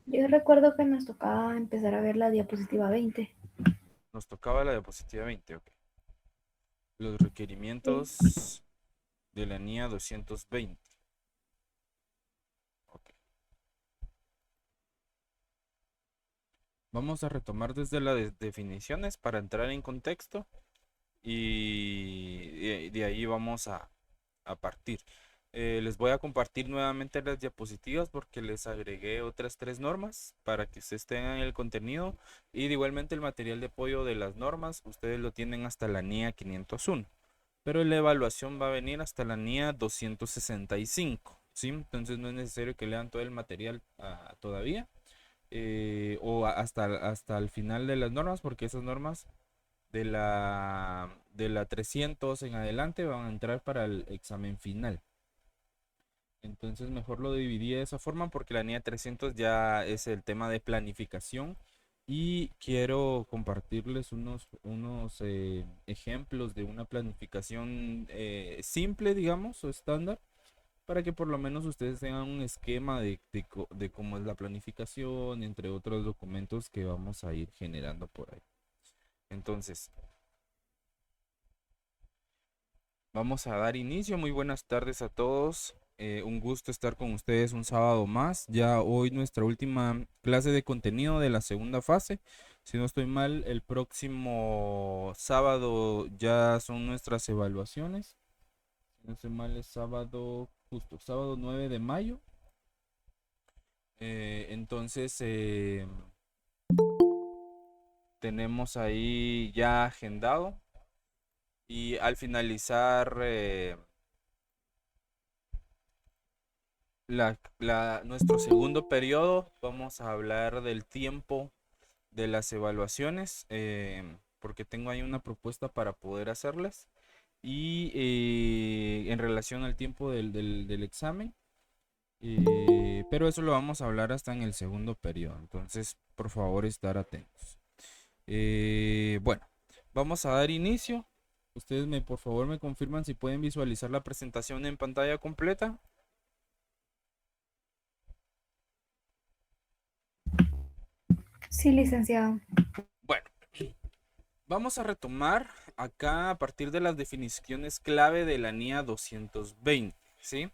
Yo recuerdo que nos tocaba empezar a ver la diapositiva 20. Nos tocaba la diapositiva 20, ok. Los Sí. requerimientos de la NIA 220. Ok. Vamos a retomar desde las definiciones para entrar en contexto y de ahí vamos a partir. Les voy a compartir nuevamente las diapositivas porque les agregué otras tres normas para que ustedes tengan el contenido y de igualmente el material de apoyo de las normas. Ustedes lo tienen hasta la NIA 501, pero la evaluación va a venir hasta la NIA 265, ¿sí? Entonces no es necesario que lean todo el material todavía hasta el final de las normas porque esas normas de la 300 en adelante van a entrar para el examen final. Entonces mejor lo dividí de esa forma porque la NIA 300 ya es el tema de planificación y quiero compartirles unos ejemplos de una planificación simple, digamos, o estándar, para que por lo menos ustedes tengan un esquema de cómo es la planificación, entre otros documentos que vamos a ir generando por ahí. Entonces, vamos a dar inicio. Muy buenas tardes a todos. Un gusto estar con ustedes un sábado más. Ya hoy nuestra última clase de contenido de la segunda fase. Si no estoy mal, el próximo sábado ya son nuestras evaluaciones. Si no estoy mal, es sábado, justo, sábado 9 de mayo. Entonces, tenemos ahí ya agendado. Y al finalizar nuestro segundo periodo, vamos a hablar del tiempo de las evaluaciones, porque tengo ahí una propuesta para poder hacerlas. Y en relación al tiempo del examen, pero eso lo vamos a hablar hasta en el segundo periodo. Entonces, por favor, estar atentos. Bueno, vamos a dar inicio. Ustedes por favor me confirman si pueden visualizar la presentación en pantalla completa. Sí, licenciado. Bueno, vamos a retomar acá a partir de las definiciones clave de la NIA 220, ¿sí?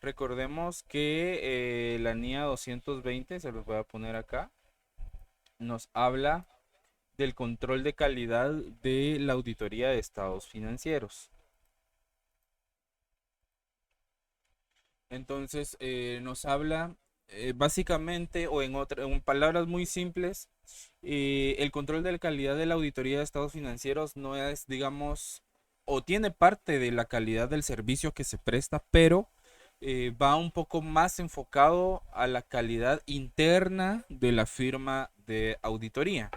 Recordemos que la NIA 220, se los voy a poner acá, nos habla del control de calidad de la auditoría de estados financieros. Entonces, nos habla básicamente, o en palabras muy simples, el control de la calidad de la auditoría de estados financieros no es, digamos, o tiene parte de la calidad del servicio que se presta, pero va un poco más enfocado a la calidad interna de la firma de auditoría.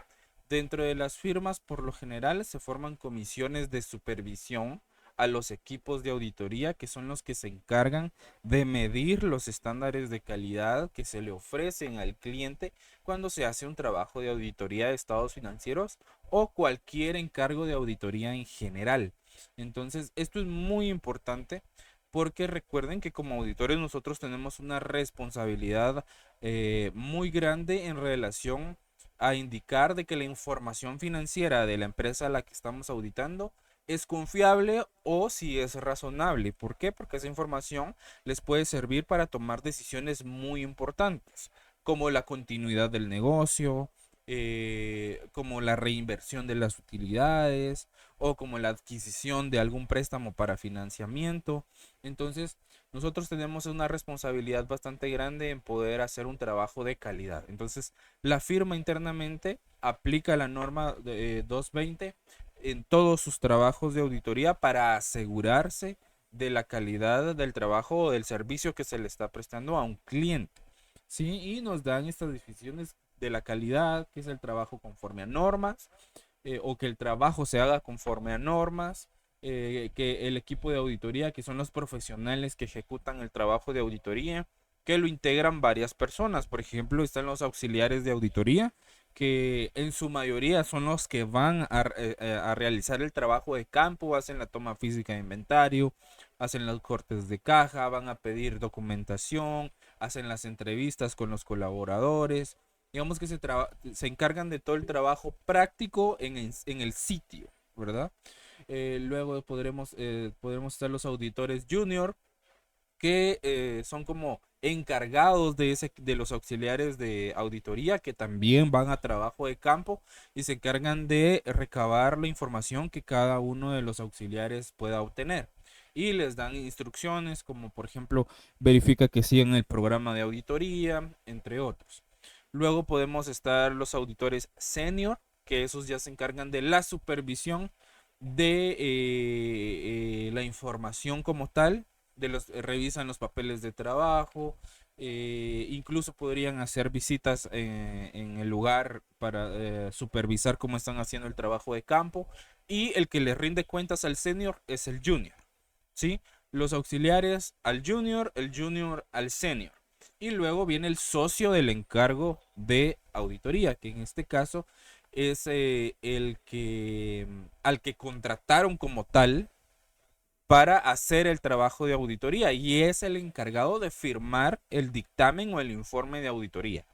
Dentro de las firmas, por lo general, se forman comisiones de supervisión a los equipos de auditoría, que son los que se encargan de medir los estándares de calidad que se le ofrecen al cliente cuando se hace un trabajo de auditoría de estados financieros o cualquier encargo de auditoría en general. Entonces, esto es muy importante porque recuerden que como auditores nosotros tenemos una responsabilidad muy grande en relación a indicar de que la información financiera de la empresa a la que estamos auditando es confiable o si es razonable. ¿Por qué? Porque esa información les puede servir para tomar decisiones muy importantes, como la continuidad del negocio, como la reinversión de las utilidades o como la adquisición de algún préstamo para financiamiento. Entonces, nosotros tenemos una responsabilidad bastante grande en poder hacer un trabajo de calidad. Entonces, la firma internamente aplica la norma 220 en todos sus trabajos de auditoría para asegurarse de la calidad del trabajo o del servicio que se le está prestando a un cliente. ¿Sí? Y nos dan estas definiciones de la calidad, que es el trabajo conforme a normas, o que el trabajo se haga conforme a normas, que el equipo de auditoría, que son los profesionales que ejecutan el trabajo de auditoría, que lo integran varias personas. Por ejemplo, están los auxiliares de auditoría, que en su mayoría son los que van a realizar el trabajo de campo, hacen la toma física de inventario, hacen los cortes de caja, van a pedir documentación, hacen las entrevistas con los colaboradores, digamos que se encargan de todo el trabajo práctico en el sitio, ¿verdad? Luego podremos estar los auditores junior, que son como encargados de los auxiliares de auditoría, que también van a trabajo de campo y se encargan de recabar la información que cada uno de los auxiliares pueda obtener. Y les dan instrucciones como por ejemplo verifica que sigan el programa de auditoría, entre otros. Luego podemos estar los auditores senior, que esos ya se encargan de la supervisión de la información como tal, revisan los papeles de trabajo, incluso podrían hacer visitas en el lugar para supervisar cómo están haciendo el trabajo de campo, y el que le rinde cuentas al senior es el junior, ¿sí? Los auxiliares al junior, el junior al senior. Y luego viene el socio del encargo de auditoría, que en este caso es al que contrataron como tal para hacer el trabajo de auditoría, y es el encargado de firmar el dictamen o el informe de auditoría.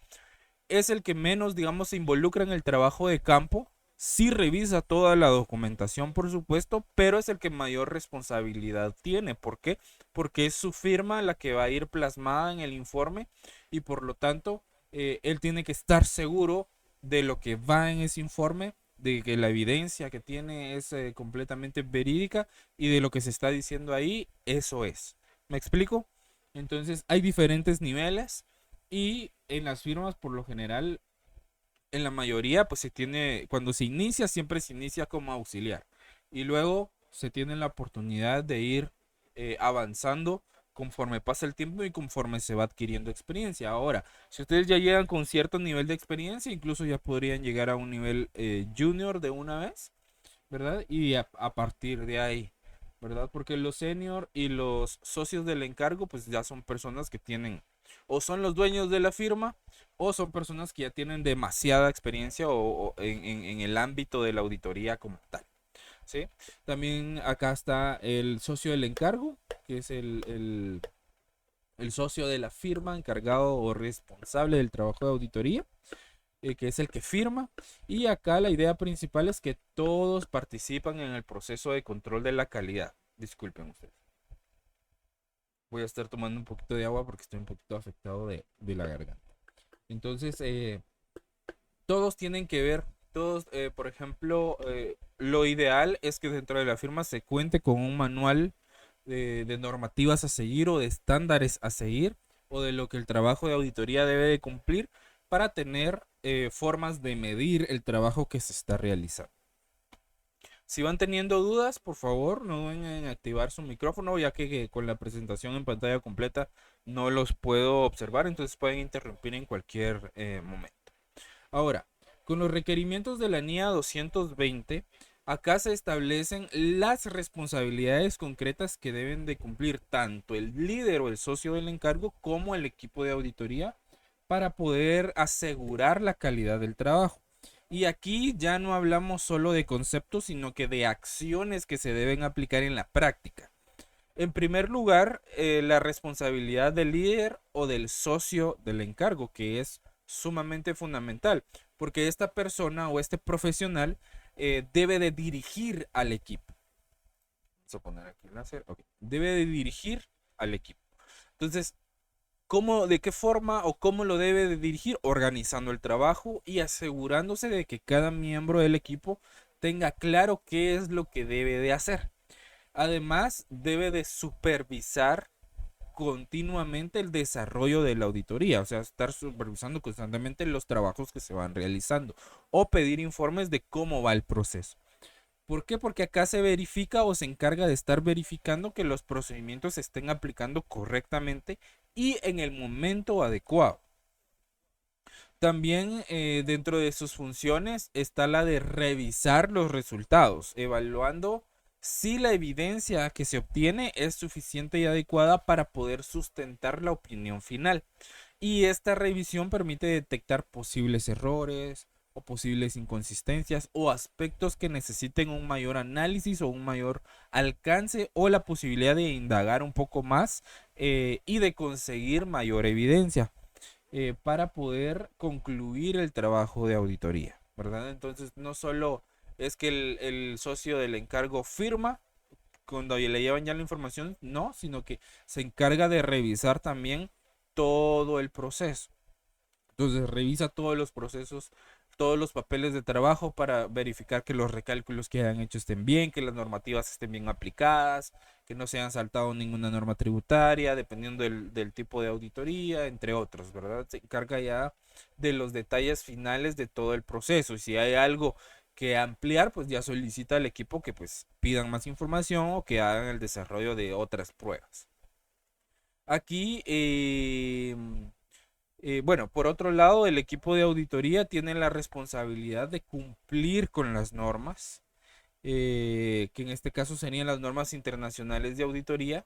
Es el que menos, digamos, se involucra en el trabajo de campo. Sí revisa toda la documentación, por supuesto, pero es el que mayor responsabilidad tiene. ¿Por qué? Porque es su firma la que va a ir plasmada en el informe, y por lo tanto, él tiene que estar seguro de lo que va en ese informe, de que la evidencia que tiene es completamente verídica, y de lo que se está diciendo ahí, eso es. ¿Me explico? Entonces, hay diferentes niveles, y en las firmas, por lo general, en la mayoría, pues cuando se inicia, siempre se inicia como auxiliar. Y luego se tiene la oportunidad de ir avanzando conforme pasa el tiempo y conforme se va adquiriendo experiencia. Ahora, si ustedes ya llegan con cierto nivel de experiencia, incluso ya podrían llegar a un nivel junior de una vez, ¿verdad? Y a partir de ahí, ¿verdad? Porque los senior y los socios del encargo, pues ya son personas que tienen, o son los dueños de la firma, o son personas que ya tienen demasiada experiencia o en el ámbito de la auditoría como tal, ¿sí? También acá está el socio del encargo, que es el socio de la firma encargado o responsable del trabajo de auditoría, que es el que firma. Y acá la idea principal es que todos participan en el proceso de control de la calidad. Disculpen ustedes. Voy a estar tomando un poquito de agua porque estoy un poquito afectado de la garganta. Entonces, todos tienen que ver, por ejemplo, lo ideal es que dentro de la firma se cuente con un manual de normativas a seguir o de estándares a seguir, o de lo que el trabajo de auditoría debe de cumplir, para tener formas de medir el trabajo que se está realizando. Si van teniendo dudas, por favor, no duden en activar su micrófono, ya que con la presentación en pantalla completa no los puedo observar, entonces pueden interrumpir en cualquier momento. Ahora, con los requerimientos de la NIA 220, acá se establecen las responsabilidades concretas que deben de cumplir tanto el líder o el socio del encargo como el equipo de auditoría para poder asegurar la calidad del trabajo. Y aquí ya no hablamos solo de conceptos, sino que de acciones que se deben aplicar en la práctica. En primer lugar, la responsabilidad del líder o del socio del encargo, que es sumamente fundamental, porque esta persona o este profesional debe de dirigir al equipo. Vamos a poner aquí el láser. Okay. Debe de dirigir al equipo. Entonces, de qué forma o cómo lo debe de dirigir? Organizando el trabajo y asegurándose de que cada miembro del equipo tenga claro qué es lo que debe de hacer. Además, debe de supervisar continuamente el desarrollo de la auditoría, o sea, estar supervisando constantemente los trabajos que se van realizando, o pedir informes de cómo va el proceso. ¿Por qué? Porque acá se verifica o se encarga de estar verificando que los procedimientos se estén aplicando correctamente y en el momento adecuado. También dentro de sus funciones está la de revisar los resultados, evaluando si la evidencia que se obtiene es suficiente y adecuada para poder sustentar la opinión final. Y esta revisión permite detectar posibles errores o posibles inconsistencias o aspectos que necesiten un mayor análisis o un mayor alcance o la posibilidad de indagar un poco más y de conseguir mayor evidencia para poder concluir el trabajo de auditoría, ¿verdad? Entonces no solo es que el socio del encargo firma cuando le llevan ya la información, no, sino que se encarga de revisar también todo el proceso. Entonces revisa todos los procesos, todos los papeles de trabajo para verificar que los recálculos que hayan hecho estén bien, que las normativas estén bien aplicadas, que no se hayan saltado ninguna norma tributaria, dependiendo del tipo de auditoría, entre otros, ¿verdad? Se encarga ya de los detalles finales de todo el proceso. Y si hay algo que ampliar, pues ya solicita al equipo que pues pidan más información o que hagan el desarrollo de otras pruebas. Aquí bueno, por otro lado, el equipo de auditoría tiene la responsabilidad de cumplir con las normas, que en este caso serían las normas internacionales de auditoría,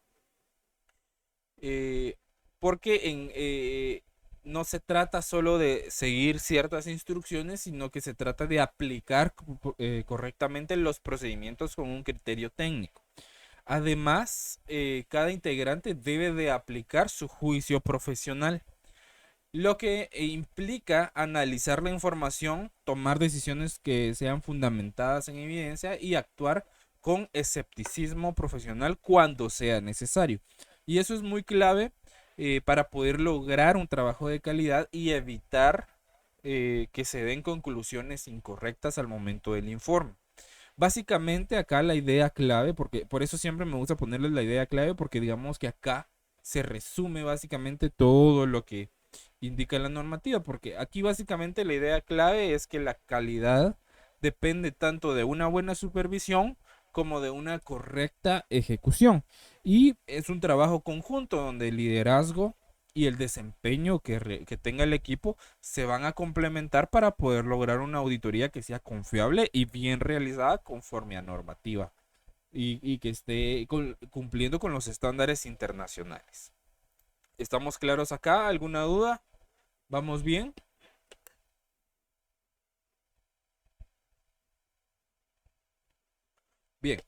eh, porque no se trata solo de seguir ciertas instrucciones, sino que se trata de aplicar correctamente los procedimientos con un criterio técnico. Además, cada integrante debe de aplicar su juicio profesional, lo que implica analizar la información, tomar decisiones que sean fundamentadas en evidencia y actuar con escepticismo profesional cuando sea necesario. Y eso es muy clave para poder lograr un trabajo de calidad y evitar que se den conclusiones incorrectas al momento del informe. Básicamente acá la idea clave, porque por eso siempre me gusta ponerles la idea clave, porque digamos que acá se resume básicamente todo lo que indica la normativa, porque aquí básicamente la idea clave es que la calidad depende tanto de una buena supervisión como de una correcta ejecución. Y es un trabajo conjunto donde el liderazgo y el desempeño que tenga el equipo se van a complementar para poder lograr una auditoría que sea confiable y bien realizada conforme a normativa y que esté cumpliendo con los estándares internacionales. ¿Estamos claros acá? ¿Alguna duda? ¿Vamos bien? Bien.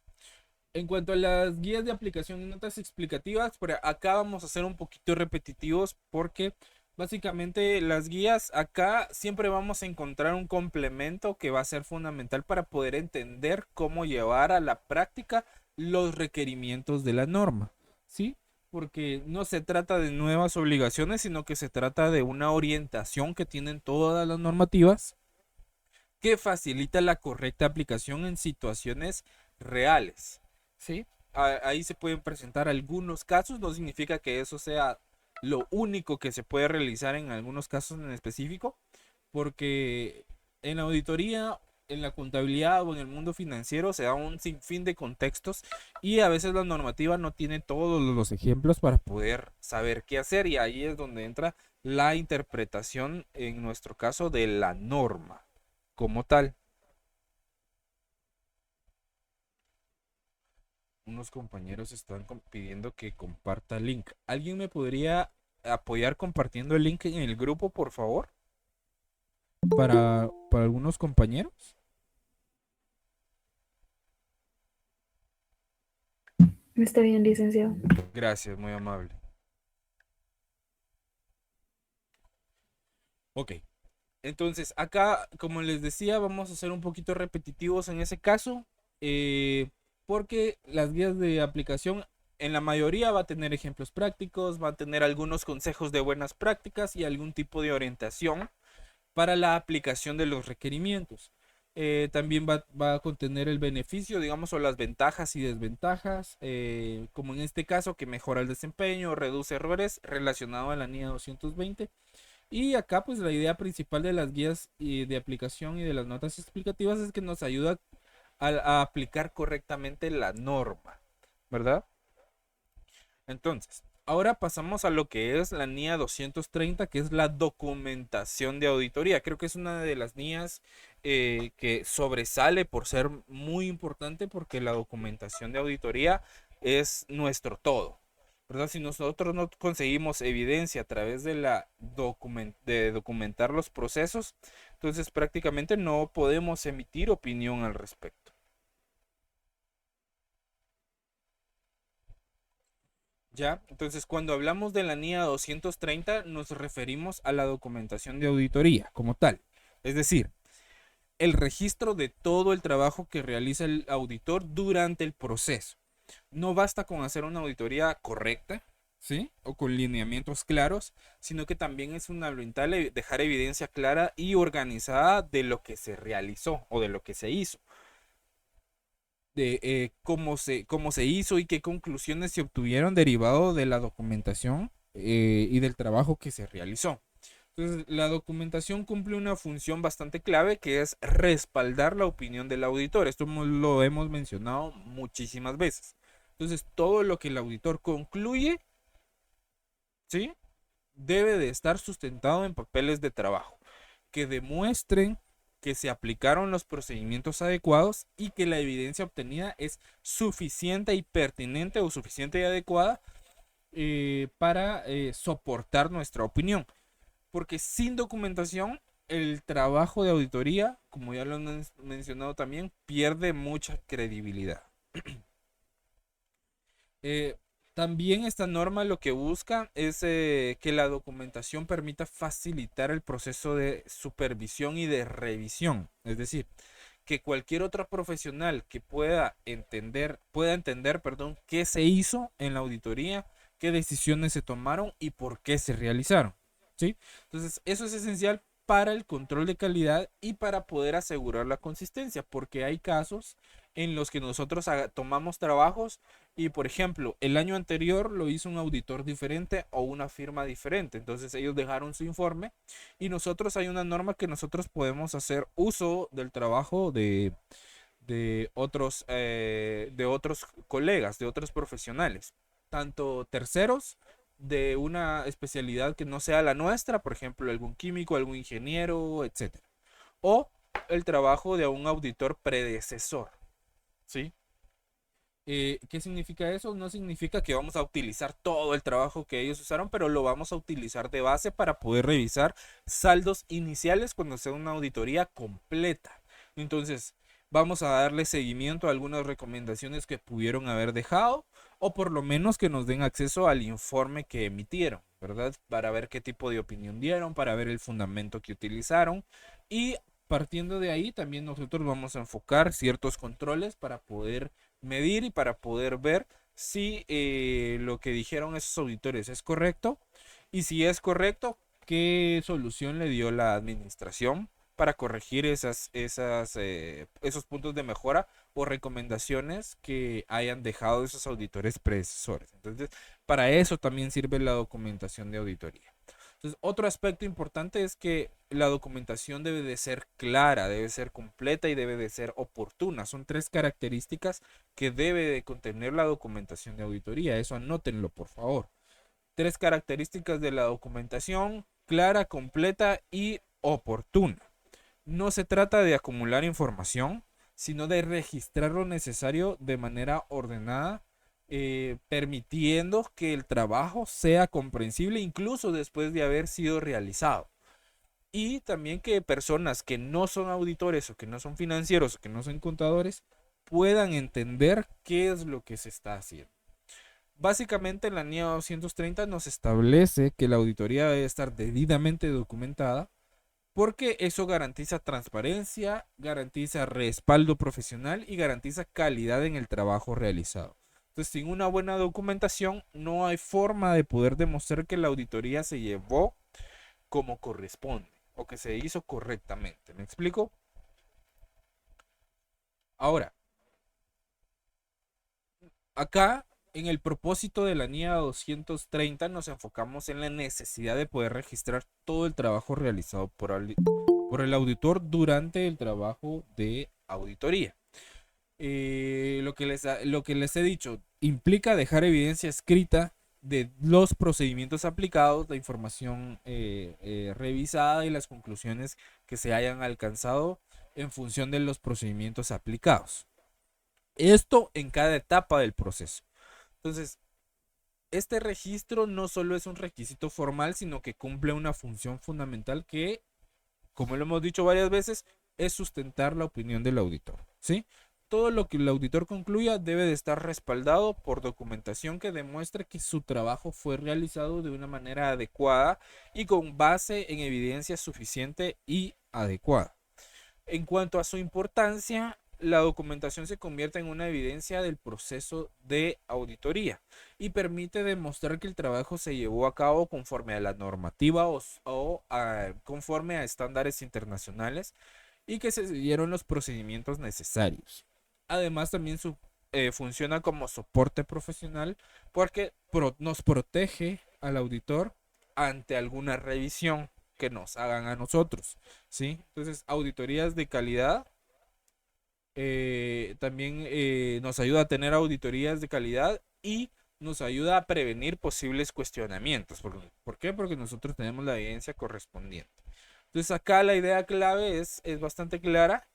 En cuanto a las guías de aplicación y notas explicativas, por acá vamos a ser un poquito repetitivos porque básicamente las guías acá siempre vamos a encontrar un complemento que va a ser fundamental para poder entender cómo llevar a la práctica los requerimientos de la norma, ¿sí? Porque no se trata de nuevas obligaciones, sino que se trata de una orientación que tienen todas las normativas que facilita la correcta aplicación en situaciones reales. ¿Sí? Ahí se pueden presentar algunos casos, no significa que eso sea lo único que se puede realizar en algunos casos en específico, porque en la auditoría, en la contabilidad o en el mundo financiero se da un sinfín de contextos y a veces la normativa no tiene todos los ejemplos para poder saber qué hacer y ahí es donde entra la interpretación, en nuestro caso, de la norma como tal. Unos compañeros están pidiendo que comparta el link. ¿Alguien me podría apoyar compartiendo el link en el grupo, por favor? Para algunos compañeros. Está bien, licenciado. Gracias, muy amable. Ok. Entonces, acá, como les decía, vamos a ser un poquito repetitivos en ese caso, porque las guías de aplicación en la mayoría va a tener ejemplos prácticos, va a tener algunos consejos de buenas prácticas y algún tipo de orientación para la aplicación de los requerimientos. También va a contener el beneficio, digamos, o las ventajas y desventajas, como en este caso, que mejora el desempeño, reduce errores relacionado a la NIA 220. Y acá pues la idea principal de las guías de aplicación y de las notas explicativas es que nos ayuda a aplicar correctamente la norma, ¿verdad? Entonces, ahora pasamos a lo que es la NIA 230, que es la documentación de auditoría. Creo que es una de las NIAs que sobresale por ser muy importante porque la documentación de auditoría es nuestro todo. ¿verdad? Si nosotros no conseguimos evidencia a través de de documentar los procesos, entonces prácticamente no podemos emitir opinión al respecto. ¿Ya? Entonces, cuando hablamos de la NIA 230, nos referimos a la documentación de auditoría como tal. Es decir, el registro de todo el trabajo que realiza el auditor durante el proceso. No basta con hacer una auditoría correcta, ¿sí? O con lineamientos claros, sino que también es fundamental dejar evidencia clara y organizada de lo que se realizó o de lo que se hizo, de cómo se hizo y qué conclusiones se obtuvieron derivado de la documentación y del trabajo que se realizó. Entonces, la documentación cumple una función bastante clave que es respaldar la opinión del auditor. Esto lo hemos mencionado muchísimas veces. Entonces, todo lo que el auditor concluye, ¿sí? Debe de estar sustentado en papeles de trabajo que demuestren que se aplicaron los procedimientos adecuados y que la evidencia obtenida es suficiente y pertinente o suficiente y adecuada para soportar nuestra opinión. Porque sin documentación, el trabajo de auditoría, como ya lo han mencionado también, pierde mucha credibilidad. Eh, También esta norma lo que busca es que la documentación permita facilitar el proceso de supervisión y de revisión. Es decir, que cualquier otro profesional que pueda entender, perdón, qué se hizo en la auditoría, qué decisiones se tomaron y por qué se realizaron. ¿Sí? Entonces, eso es esencial para el control de calidad y para poder asegurar la consistencia, porque hay casos en los que nosotros tomamos trabajos y, por ejemplo, el año anterior lo hizo un auditor diferente o una firma diferente. Entonces ellos dejaron su informe y nosotros hay una norma que nosotros podemos hacer uso del trabajo de otros colegas, de otros profesionales, tanto terceros de una especialidad que no sea la nuestra, por ejemplo, algún químico, algún ingeniero, etcétera. O el trabajo de un auditor predecesor, ¿sí? ¿Qué significa eso? No significa que vamos a utilizar todo el trabajo que ellos usaron, pero lo vamos a utilizar de base para poder revisar saldos iniciales cuando sea una auditoría completa. Entonces, vamos a darle seguimiento a algunas recomendaciones que pudieron haber dejado o por lo menos que nos den acceso al informe que emitieron, ¿verdad? Para ver qué tipo de opinión dieron, para ver el fundamento que utilizaron y partiendo de ahí también nosotros vamos a enfocar ciertos controles para poder medir y para poder ver si lo que dijeron esos auditores es correcto y si es correcto, qué solución le dio la administración para corregir esos puntos de mejora o recomendaciones que hayan dejado esos auditores predecesores. Entonces, para eso también sirve la documentación de auditoría. Entonces, otro aspecto importante es que la documentación debe de ser clara, debe ser completa y debe de ser oportuna. Son tres características que debe de contener la documentación de auditoría. Eso anótenlo, por favor. Tres características de la documentación: clara, completa y oportuna. No se trata de acumular información, sino de registrar lo necesario de manera ordenada, permitiendo que el trabajo sea comprensible incluso después de haber sido realizado. Y también que personas que no son auditores o que no son financieros o que no son contadores puedan entender qué es lo que se está haciendo. Básicamente la NIA 230 nos establece que la auditoría debe estar debidamente documentada porque eso garantiza transparencia, garantiza respaldo profesional y garantiza calidad en el trabajo realizado. Entonces, sin una buena documentación, no hay forma de poder demostrar que la auditoría se llevó como corresponde o que se hizo correctamente. ¿Me explico? Ahora, acá en el propósito de la NIA 230 nos enfocamos en la necesidad de poder registrar todo el trabajo realizado por el auditor durante el trabajo de auditoría. Lo que les he dicho implica dejar evidencia escrita de los procedimientos aplicados, la información revisada y las conclusiones que se hayan alcanzado en función de los procedimientos aplicados. Esto en cada etapa del proceso. Entonces, Este registro no solo es un requisito formal, sino que cumple una función fundamental que, como lo hemos dicho varias veces, es sustentar la opinión del auditor, ¿sí? Todo lo que el auditor concluya debe de estar respaldado por documentación que demuestre que su trabajo fue realizado de una manera adecuada y con base en evidencia suficiente y adecuada. En cuanto a su importancia, la documentación se convierte en una evidencia del proceso de auditoría y permite demostrar que el trabajo se llevó a cabo conforme a la normativa conforme a estándares internacionales y que se siguieron los procedimientos necesarios. Además, también funciona como soporte profesional porque nos protege al auditor ante alguna revisión que nos hagan a nosotros, ¿sí? Entonces, auditorías de calidad también nos ayuda a tener auditorías de calidad y nos ayuda a prevenir posibles cuestionamientos. ¿Por qué? Porque nosotros tenemos la evidencia correspondiente. Entonces, acá la idea clave es bastante clara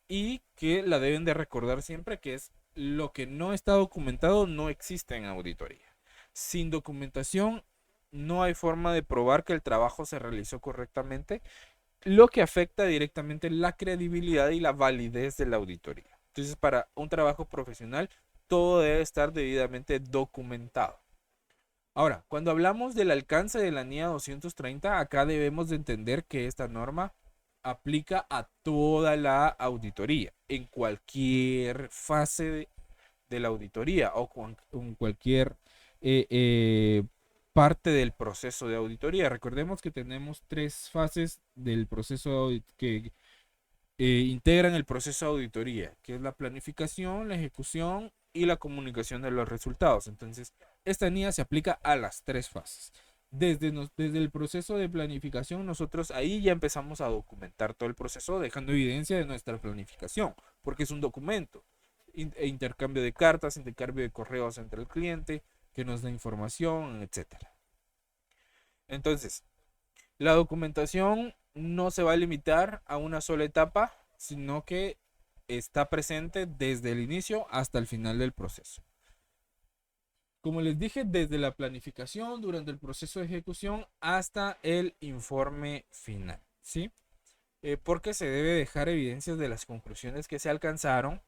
y que la deben de recordar siempre, que es lo que no está documentado no existe en auditoría. Sin documentación no hay forma de probar que el trabajo se realizó correctamente, lo que afecta directamente la credibilidad y la validez de la auditoría. Entonces, para un trabajo profesional, todo debe estar debidamente documentado. Ahora, cuando hablamos del alcance de la NIA 230, acá debemos de entender que esta norma aplica a toda la auditoría, en cualquier fase de la auditoría o en cualquier eh, eh, parte del proceso de auditoría. Recordemos que tenemos tres fases del proceso que integran el proceso de auditoría, que es la planificación, la ejecución y la comunicación de los resultados. Entonces, esta NIA se aplica a las tres fases. Desde el proceso de planificación, nosotros ahí ya empezamos a documentar todo el proceso, dejando evidencia de nuestra planificación, porque es un documento. Intercambio de cartas, intercambio de correos entre el cliente, que nos da información, etcétera. Entonces, la documentación no se va a limitar a una sola etapa, sino que está presente desde el inicio hasta el final del proceso. Como les dije, desde la planificación, durante el proceso de ejecución hasta el informe final, ¿sí? Porque se debe dejar evidencias de las conclusiones que se alcanzaron,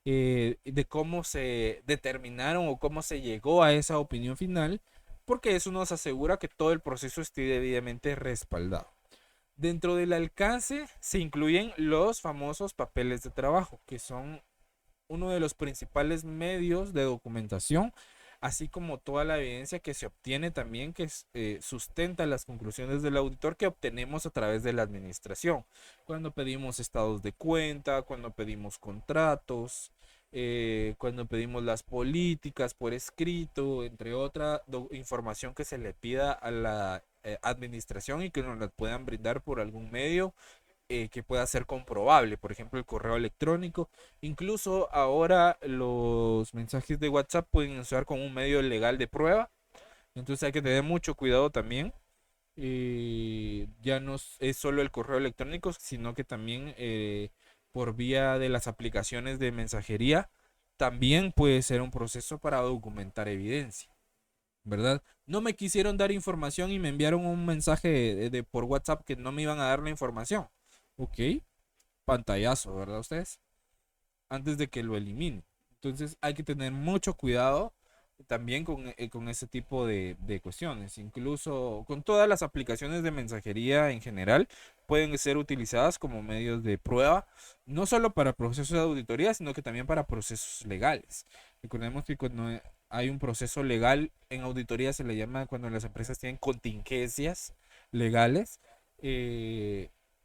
de cómo se determinaron o cómo se llegó a esa opinión final, porque eso nos asegura que todo el proceso esté debidamente respaldado. Dentro del alcance se incluyen los famosos papeles de trabajo, que son uno de los principales medios de documentación, así como toda la evidencia que se obtiene también, que sustenta las conclusiones del auditor que obtenemos a través de la administración. Cuando pedimos estados de cuenta, cuando pedimos contratos, cuando pedimos las políticas por escrito, entre otra información que se le pida a la administración y que nos la puedan brindar por algún medio que pueda ser comprobable, por ejemplo el correo electrónico. Incluso ahora los mensajes de WhatsApp pueden usar como un medio legal de prueba, entonces hay que tener mucho cuidado también. Ya no es solo el correo electrónico, sino que también por vía de las aplicaciones de mensajería también puede ser un proceso para documentar evidencia, ¿verdad? No me quisieron dar información y me enviaron un mensaje por WhatsApp que no me iban a dar la información. Ok, pantallazo, ¿verdad ustedes? Antes de que lo elimine. Entonces hay que tener mucho cuidado también con ese tipo de cuestiones. Incluso con todas las aplicaciones de mensajería en general pueden ser utilizadas como medios de prueba, no solo para procesos de auditoría, sino que también para procesos legales. Recordemos que cuando hay un proceso legal en auditoría se le llama cuando las empresas tienen contingencias legales.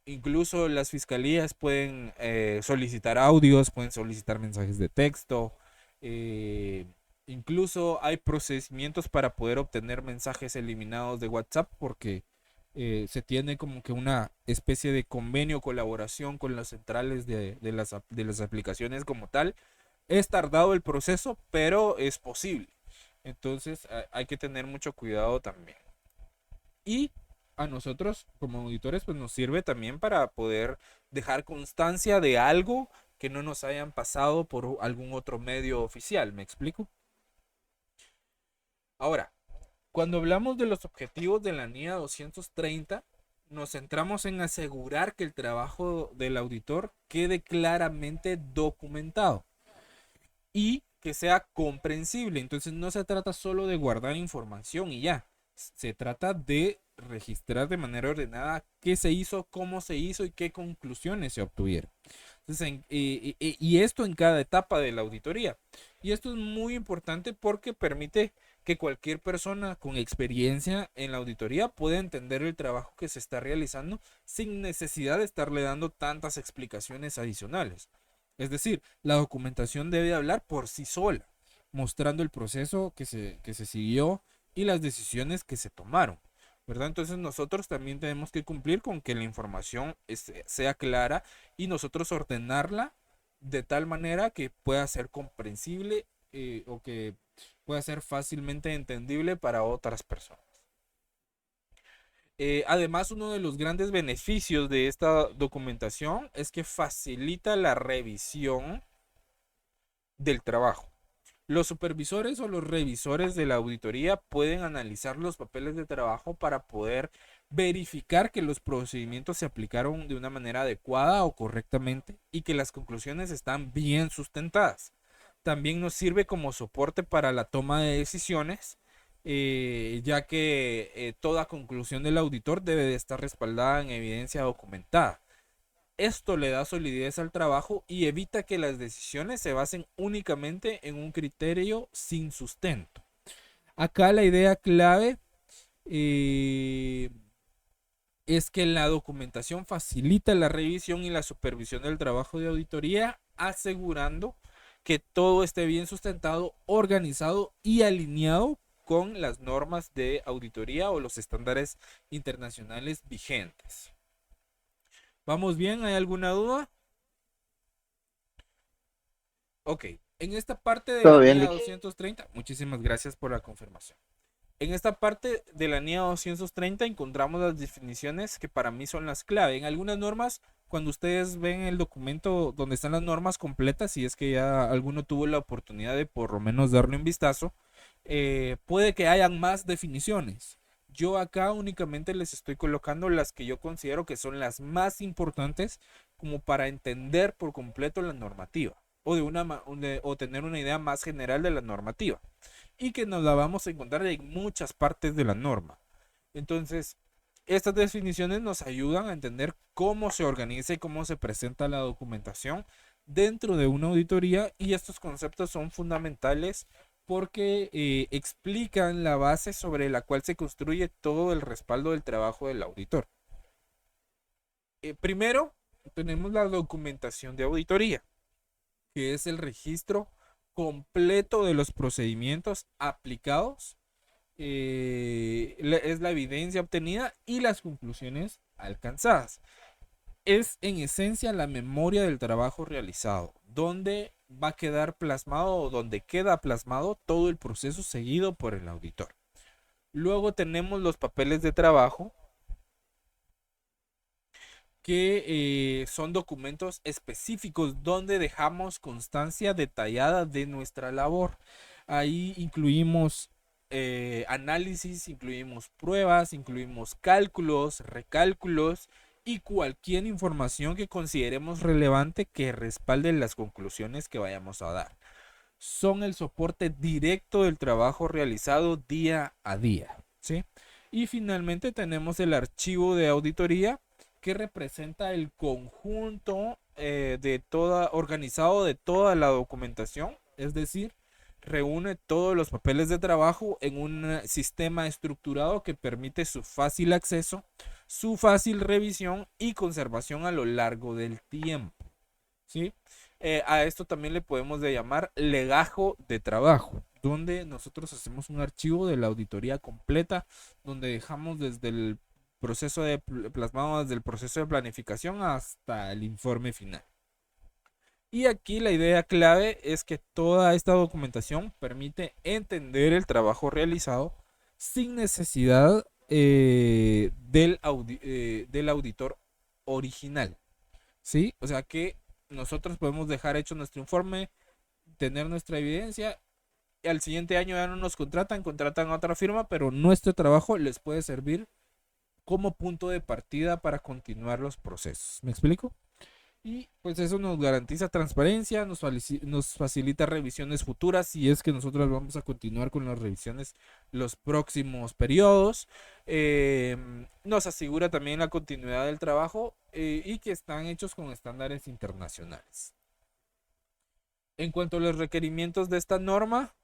Incluso las fiscalías pueden solicitar audios, pueden solicitar mensajes de texto. eh, Incluso hay procedimientos para poder obtener mensajes eliminados de WhatsApp porque se tiene como que una especie de convenio, colaboración con las centrales de las aplicaciones como tal. Es tardado el proceso, pero es posible. Entonces hay que tener mucho cuidado también. Y a nosotros como auditores pues nos sirve también para poder dejar constancia de algo que no nos hayan pasado por algún otro medio oficial. ¿Me explico? Ahora, Cuando hablamos de los objetivos de la NIA 230, nos centramos en asegurar que el trabajo del auditor quede claramente documentado y que sea comprensible. Entonces no se trata solo de guardar información y ya. Se trata de registrar de manera ordenada qué se hizo, cómo se hizo y qué conclusiones se obtuvieron. Entonces, y esto en cada etapa de la auditoría. Y esto es muy importante porque permite que cualquier persona con experiencia en la auditoría pueda entender el trabajo que se está realizando sin necesidad de estarle dando tantas explicaciones adicionales. Es decir, la documentación debe hablar por sí sola, mostrando el proceso que se siguió y las decisiones que se tomaron, ¿verdad? Entonces nosotros también tenemos que cumplir con que la información sea clara y nosotros ordenarla de tal manera que pueda ser comprensible o que pueda ser fácilmente entendible para otras personas. Además, uno de los grandes beneficios de esta documentación es que facilita la revisión del trabajo. Los supervisores o los revisores de la auditoría pueden analizar los papeles de trabajo para poder verificar que los procedimientos se aplicaron de una manera adecuada o correctamente y que las conclusiones están bien sustentadas. También nos sirve como soporte para la toma de decisiones, ya que toda conclusión del auditor debe de estar respaldada en evidencia documentada. Esto le da solidez al trabajo y evita que las decisiones se basen únicamente en un criterio sin sustento. Acá la idea clave eh, es que la documentación facilita la revisión y la supervisión del trabajo de auditoría, asegurando que todo esté bien sustentado, organizado y alineado con las normas de auditoría o los estándares internacionales vigentes. ¿Vamos bien? ¿Hay alguna duda? Ok, en esta parte de Todo la bien, NIA Lick. 230, muchísimas gracias por la confirmación. En esta parte de la NIA 230 encontramos las definiciones que para mí son las clave. En algunas normas, cuando ustedes ven el documento donde están las normas completas, si es que ya alguno tuvo la oportunidad de por lo menos darle un vistazo, puede que hayan más definiciones. Yo acá únicamente les estoy colocando las que yo considero que son las más importantes como para entender por completo la normativa o, o tener una idea más general de la normativa y que nos la vamos a encontrar en muchas partes de la norma. Entonces, estas definiciones nos ayudan a entender cómo se organiza y cómo se presenta la documentación dentro de una auditoría y estos conceptos son fundamentales porque explican la base sobre la cual se construye todo el respaldo del trabajo del auditor. Primero, tenemos la documentación de auditoría, que es el registro completo de los procedimientos aplicados, es la evidencia obtenida y las conclusiones alcanzadas. Es en esencia la memoria del trabajo realizado, donde va a quedar plasmado o donde queda plasmado todo el proceso seguido por el auditor. Luego tenemos los papeles de trabajo, que son documentos específicos donde dejamos constancia detallada de nuestra labor. Ahí incluimos análisis, incluimos pruebas, incluimos cálculos, recálculos y cualquier información que consideremos relevante que respalde las conclusiones que vayamos a dar. Son el soporte directo del trabajo realizado día a día, ¿sí? Y finalmente tenemos el archivo de auditoría, que representa el conjunto organizado de toda la documentación, es decir, reúne todos los papeles de trabajo en un sistema estructurado que permite su fácil acceso, su fácil revisión y conservación a lo largo del tiempo, ¿sí? A esto también le podemos llamar legajo de trabajo, donde nosotros hacemos un archivo de la auditoría completa, donde dejamos desde el proceso de plasmado desde el proceso de planificación hasta el informe final. Y aquí la idea clave es que toda esta documentación permite entender el trabajo realizado sin necesidad del auditor original, ¿sí? O sea que nosotros podemos dejar hecho nuestro informe, tener nuestra evidencia al siguiente año ya no nos contratan a otra firma, pero nuestro trabajo les puede servir como punto de partida para continuar los procesos. ¿Me explico? Y pues eso nos garantiza transparencia, nos facilita revisiones futuras si es que nosotros vamos a continuar con las revisiones los próximos periodos. Nos asegura también la continuidad del trabajo y que están hechos con estándares internacionales. En cuanto a los requerimientos de esta norma,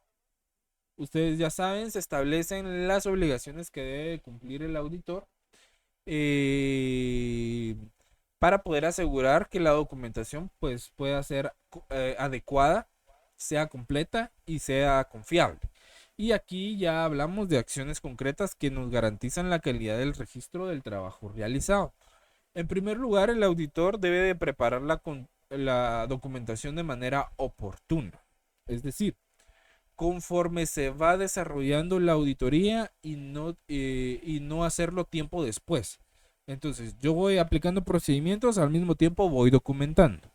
ustedes ya saben, se establecen las obligaciones que debe cumplir el auditor eh, para poder asegurar que la documentación pues, pueda ser adecuada, sea completa y sea confiable. Y aquí ya hablamos de acciones concretas que nos garantizan la calidad del registro del trabajo realizado. En primer lugar, el auditor debe de preparar la documentación de manera oportuna. Es decir, conforme se va desarrollando la auditoría y no hacerlo tiempo después. Entonces, yo voy aplicando procedimientos, al mismo tiempo voy documentando.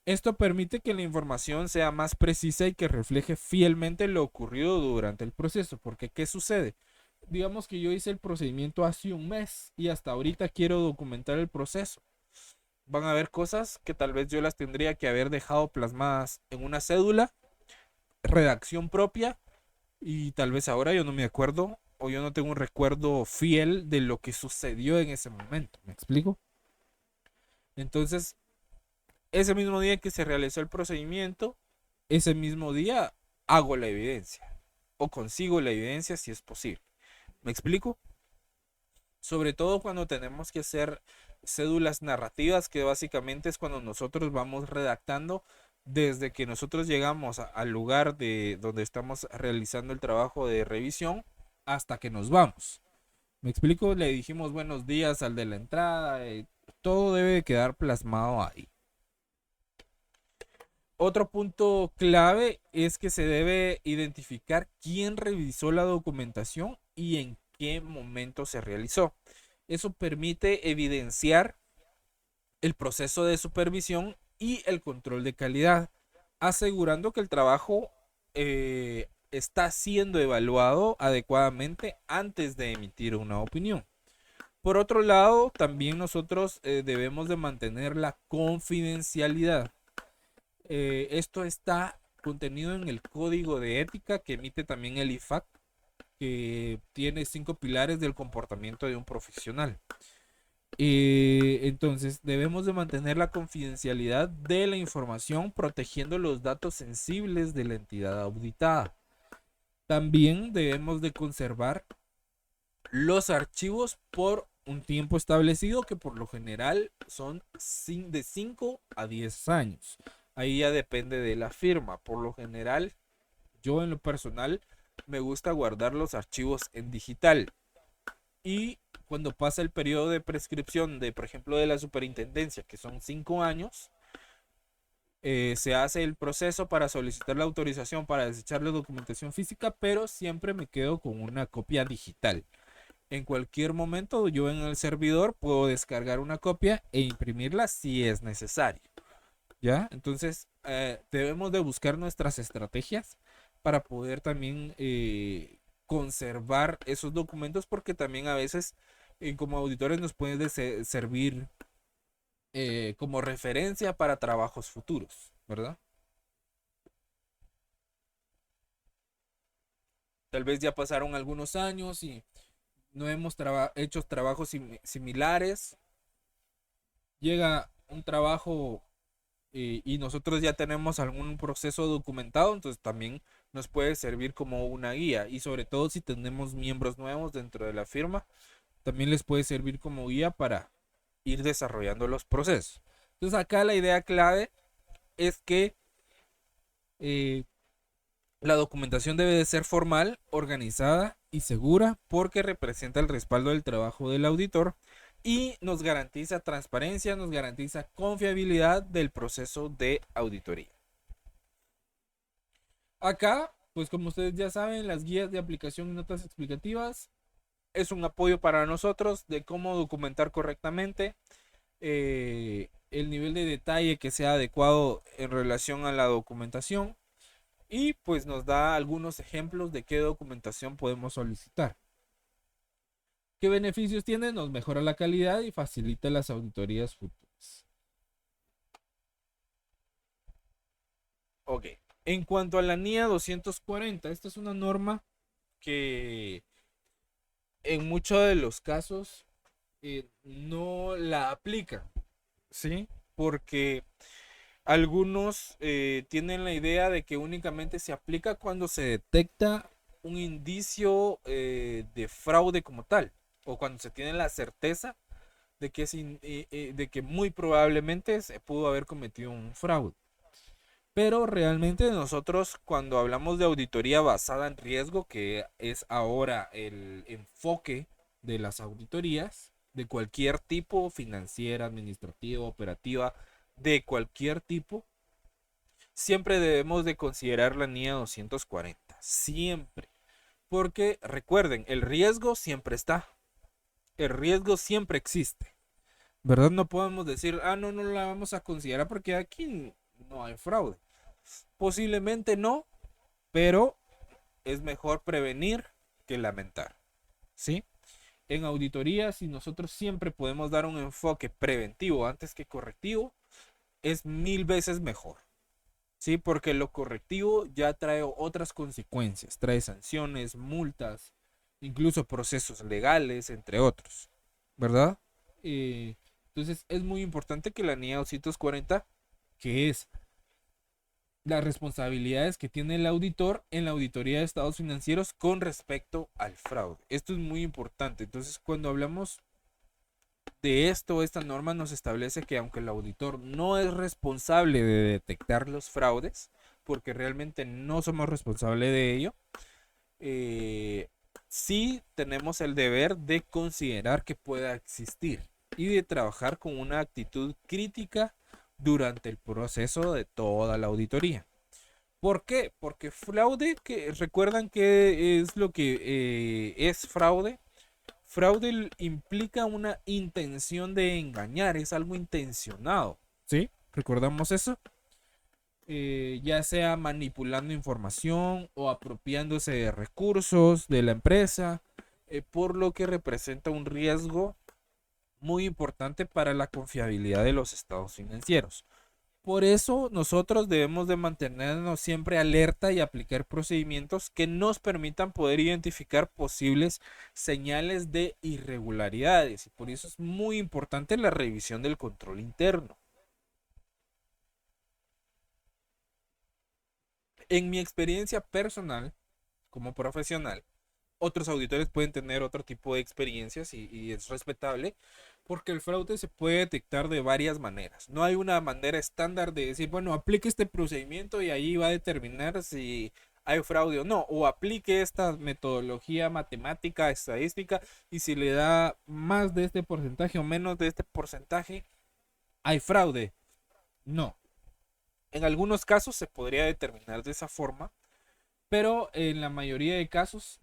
Esto permite que la información sea más precisa y que refleje fielmente lo ocurrido durante el proceso. Porque, ¿qué sucede? Digamos que yo hice el procedimiento hace un mes y hasta ahorita quiero documentar el proceso. Van a haber cosas que tal vez yo las tendría que haber dejado plasmadas en una cédula, redacción propia, y tal vez ahora yo no me acuerdo o yo no tengo un recuerdo fiel de lo que sucedió en ese momento. ¿Me explico? Entonces, ese mismo día que se realizó el procedimiento, ese mismo día hago la evidencia o consigo la evidencia si es posible. ¿Me explico? Sobre todo cuando tenemos que hacer cédulas narrativas, que básicamente es cuando nosotros vamos redactando desde que nosotros llegamos al lugar de donde estamos realizando el trabajo de revisión hasta que nos vamos. ¿Me explico? Le dijimos buenos días al de la entrada, todo debe quedar plasmado ahí. Otro punto clave es que se debe identificar quién revisó la documentación y en qué momento se realizó. Eso permite evidenciar el proceso de supervisión y el control de calidad, asegurando que el trabajo está siendo evaluado adecuadamente antes de emitir una opinión. Por otro lado, también nosotros debemos de mantener la confidencialidad. Esto está contenido en el código de ética que emite también el IFAC, que tiene 5 pilares del comportamiento de un profesional. Entonces debemos de mantener la confidencialidad de la información protegiendo los datos sensibles de la entidad auditada. También debemos de conservar los archivos por un tiempo establecido que por lo general son de 5 a 10 años. Ahí ya depende de la firma. Por lo general, yo en lo personal me gusta guardar los archivos en digital. Y cuando pasa el periodo de prescripción de, por ejemplo, de la superintendencia, que son 5 años, se hace el proceso para solicitar la autorización para desechar la documentación física, pero siempre me quedo con una copia digital. En cualquier momento yo en el servidor puedo descargar una copia e imprimirla si es necesario. ¿Ya? Entonces debemos de buscar nuestras estrategias para poder también conservar esos documentos porque también a veces como auditores nos puede servir como referencia para trabajos futuros, ¿verdad? Tal vez ya pasaron algunos años y no hemos hecho trabajos similares. Llega un trabajo y nosotros ya tenemos algún proceso documentado, entonces también nos puede servir como una guía y sobre todo si tenemos miembros nuevos dentro de la firma, también les puede servir como guía para ir desarrollando los procesos. Entonces acá la idea clave es que la documentación debe de ser formal, organizada y segura porque representa el respaldo del trabajo del auditor y nos garantiza transparencia, nos garantiza confiabilidad del proceso de auditoría. Acá, pues como ustedes ya saben, las guías de aplicación y notas explicativas es un apoyo para nosotros de cómo documentar correctamente, el nivel de detalle que sea adecuado en relación a la documentación. y pues nos da algunos ejemplos de qué documentación podemos solicitar. ¿Qué beneficios tiene? Nos mejora la calidad y facilita las auditorías futuras. Ok. En cuanto a la NIA 240, esta es una norma que en muchos de los casos no la aplican, ¿sí? Porque algunos tienen la idea de que únicamente se aplica cuando se detecta un indicio de fraude como tal, o cuando se tiene la certeza de que, de que muy probablemente se pudo haber cometido un fraude. Pero realmente nosotros cuando hablamos de auditoría basada en riesgo, que es ahora el enfoque de las auditorías de cualquier tipo, financiera, administrativa, operativa, de cualquier tipo, siempre debemos de considerar la NIA 240, siempre. Porque recuerden, el riesgo siempre está, el riesgo siempre existe, ¿verdad? No podemos decir, no, no la vamos a considerar porque aquí no hay fraude. Posiblemente no, pero es mejor prevenir que lamentar, ¿sí? En auditoría, si nosotros siempre podemos dar un enfoque preventivo antes que correctivo, es 1000 veces mejor, ¿sí? Porque lo correctivo ya trae otras consecuencias, trae sanciones, multas, incluso procesos legales, entre otros, ¿verdad? Entonces es muy importante que la NIA 240, que es las responsabilidades que tiene el auditor en la auditoría de estados financieros con respecto al fraude. Esto es muy importante. Entonces, cuando hablamos de esto, esta norma nos establece que aunque el auditor no es responsable de detectar los fraudes, porque realmente no somos responsables de ello, eh, sí tenemos el deber de considerar que pueda existir y de trabajar con una actitud crítica durante el proceso de toda la auditoría. ¿Por qué? Porque fraude, que recuerdan que es lo que es fraude. Fraude implica una intención de engañar, es algo intencionado. ¿Sí? ¿Recordamos eso? Ya sea manipulando información o apropiándose de recursos de la empresa, por lo que representa un riesgo muy importante para la confiabilidad de los estados financieros. Por eso nosotros debemos de mantenernos siempre alerta y aplicar procedimientos que nos permitan poder identificar posibles señales de irregularidades. Y por eso es muy importante la revisión del control interno. En mi experiencia personal como profesional, otros auditores pueden tener otro tipo de experiencias y es respetable porque el fraude se puede detectar de varias maneras. No hay una manera estándar de decir, bueno, aplique este procedimiento y ahí va a determinar si hay fraude o no. O aplique esta metodología matemática, estadística y si le da más de este porcentaje o menos de este porcentaje, hay fraude. No. En algunos casos se podría determinar de esa forma, pero en la mayoría de casos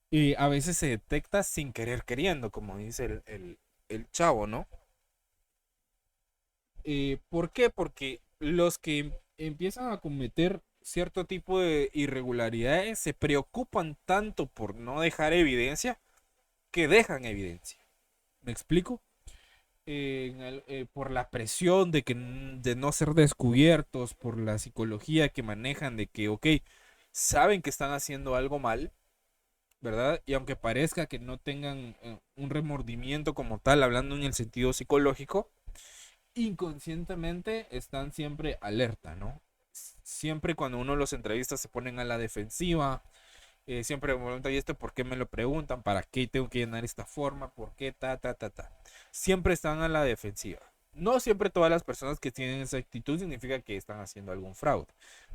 y a veces se detecta sin querer queriendo, como dice el chavo, ¿no? ¿Por qué? Porque los que empiezan a cometer cierto tipo de irregularidades se preocupan tanto por no dejar evidencia que dejan evidencia. ¿Me explico? Por la presión de, de no ser descubiertos, por la psicología que manejan de que, ok, saben que están haciendo algo mal, ¿verdad? Y aunque parezca que no tengan un remordimiento como tal, hablando en el sentido psicológico, inconscientemente están siempre alerta, ¿no? Siempre cuando uno los entrevista se ponen a la defensiva, siempre me preguntan, ¿y esto por qué me lo preguntan? ¿Para qué tengo que llenar esta forma? ¿Por qué? Ta, ta, ta, ta. Siempre están a la defensiva. No siempre todas las personas que tienen esa actitud significa que están haciendo algún fraude,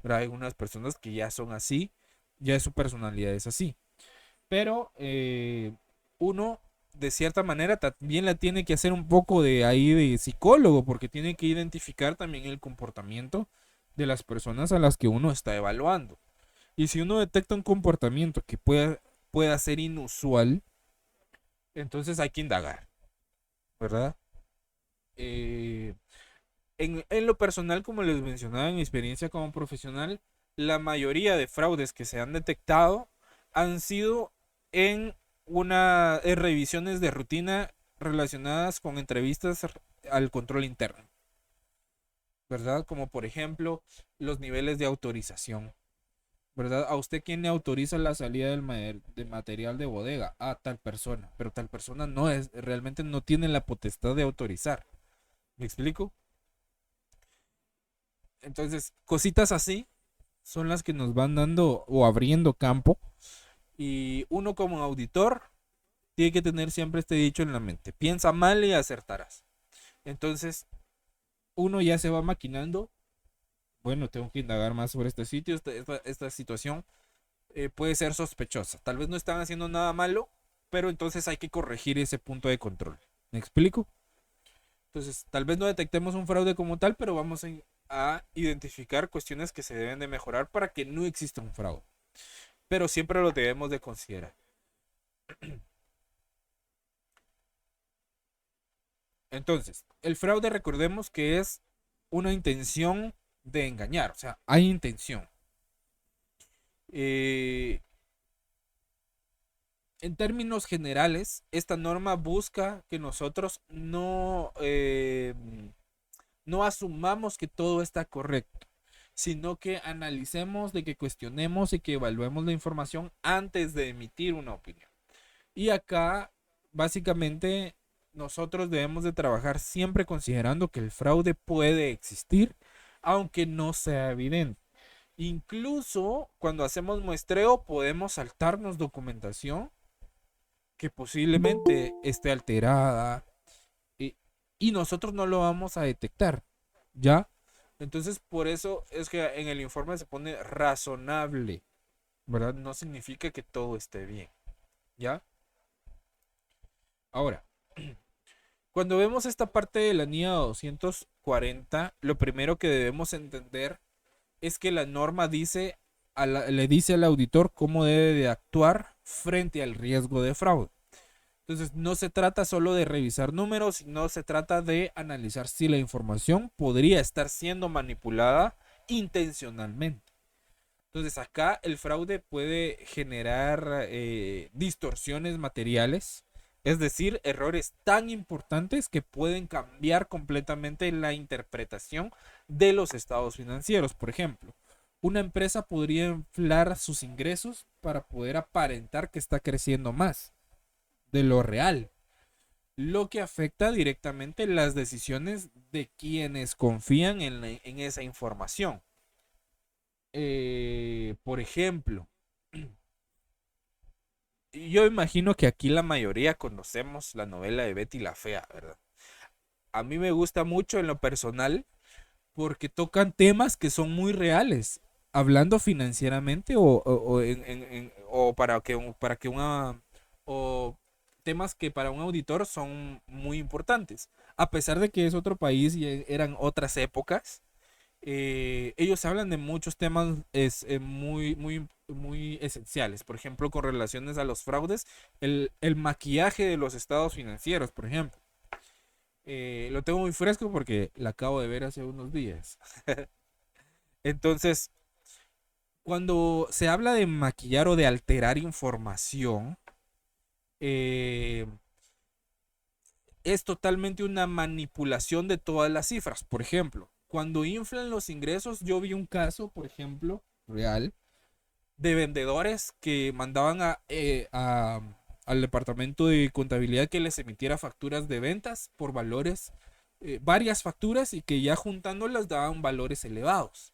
pero hay unas personas que ya son así, ya su personalidad es así. Pero uno, de cierta manera, también la tiene que hacer un poco de ahí de psicólogo, porque tiene que identificar también el comportamiento de las personas a las que uno está evaluando. Y si uno detecta un comportamiento que pueda ser inusual, entonces hay que indagar, ¿verdad? En lo personal, como les mencionaba, en mi experiencia como profesional, la mayoría de fraudes que se han detectado han sido en en revisiones de rutina relacionadas con entrevistas al control interno, ¿verdad? Como por ejemplo los niveles de autorización, ¿verdad? ¿A usted quién le autoriza la salida de material de bodega? A tal persona, pero tal persona realmente no tiene la potestad de autorizar. ¿Me explico? Entonces, cositas así son las que nos van dando o abriendo campo. Y uno como auditor tiene que tener siempre este dicho en la mente: piensa mal y acertarás. Entonces, uno ya se va maquinando. Bueno, tengo que indagar más sobre este sitio, esta situación puede ser sospechosa. Tal vez no están haciendo nada malo, pero entonces hay que corregir ese punto de control. ¿Me explico? Entonces, tal vez no detectemos un fraude como tal, pero vamos a identificar cuestiones que se deben de mejorar para que no exista un fraude. Pero siempre lo debemos de considerar. Entonces, el fraude, recordemos que es una intención de engañar, o sea, hay intención. Eh, en términos generales, esta norma busca que nosotros no asumamos que todo está correcto, sino que analicemos, de que cuestionemos y que evaluemos la información antes de emitir una opinión. Y acá, básicamente, nosotros debemos de trabajar siempre considerando que el fraude puede existir, aunque no sea evidente. Incluso cuando hacemos muestreo podemos saltarnos documentación que posiblemente esté alterada y, y nosotros no lo vamos a detectar, ¿ya? Entonces, por eso es que en el informe se pone razonable, ¿verdad? No significa que todo esté bien, ¿ya? Ahora, cuando vemos esta parte de la NIA 240, lo primero que debemos entender es que la norma le dice al auditor cómo debe de actuar frente al riesgo de fraude. Entonces, no se trata solo de revisar números, sino se trata de analizar si la información podría estar siendo manipulada intencionalmente. Entonces, acá el fraude puede generar distorsiones materiales, es decir, errores tan importantes que pueden cambiar completamente la interpretación de los estados financieros. Por ejemplo, una empresa podría inflar sus ingresos para poder aparentar que está creciendo más de lo real, lo que afecta directamente las decisiones de quienes confían en esa información. Por ejemplo, yo imagino que aquí la mayoría conocemos la novela de Betty la Fea, ¿verdad? A mí me gusta mucho en lo personal porque tocan temas que son muy reales, hablando financieramente o para que o temas que para un auditor son muy importantes. A pesar de que es otro país y eran otras épocas, ellos hablan de muchos temas muy esenciales. Por ejemplo, con relaciones a los fraudes, el maquillaje de los estados financieros, por ejemplo. Lo tengo muy fresco porque la acabo de ver hace unos días. Entonces, cuando se habla de maquillar o de alterar información, eh, es totalmente una manipulación de todas las cifras. Por ejemplo, cuando inflan los ingresos, yo vi un caso, por ejemplo, real, de vendedores que mandaban al departamento de contabilidad que les emitiera facturas de ventas por valores, varias facturas y que ya juntándolas daban valores elevados,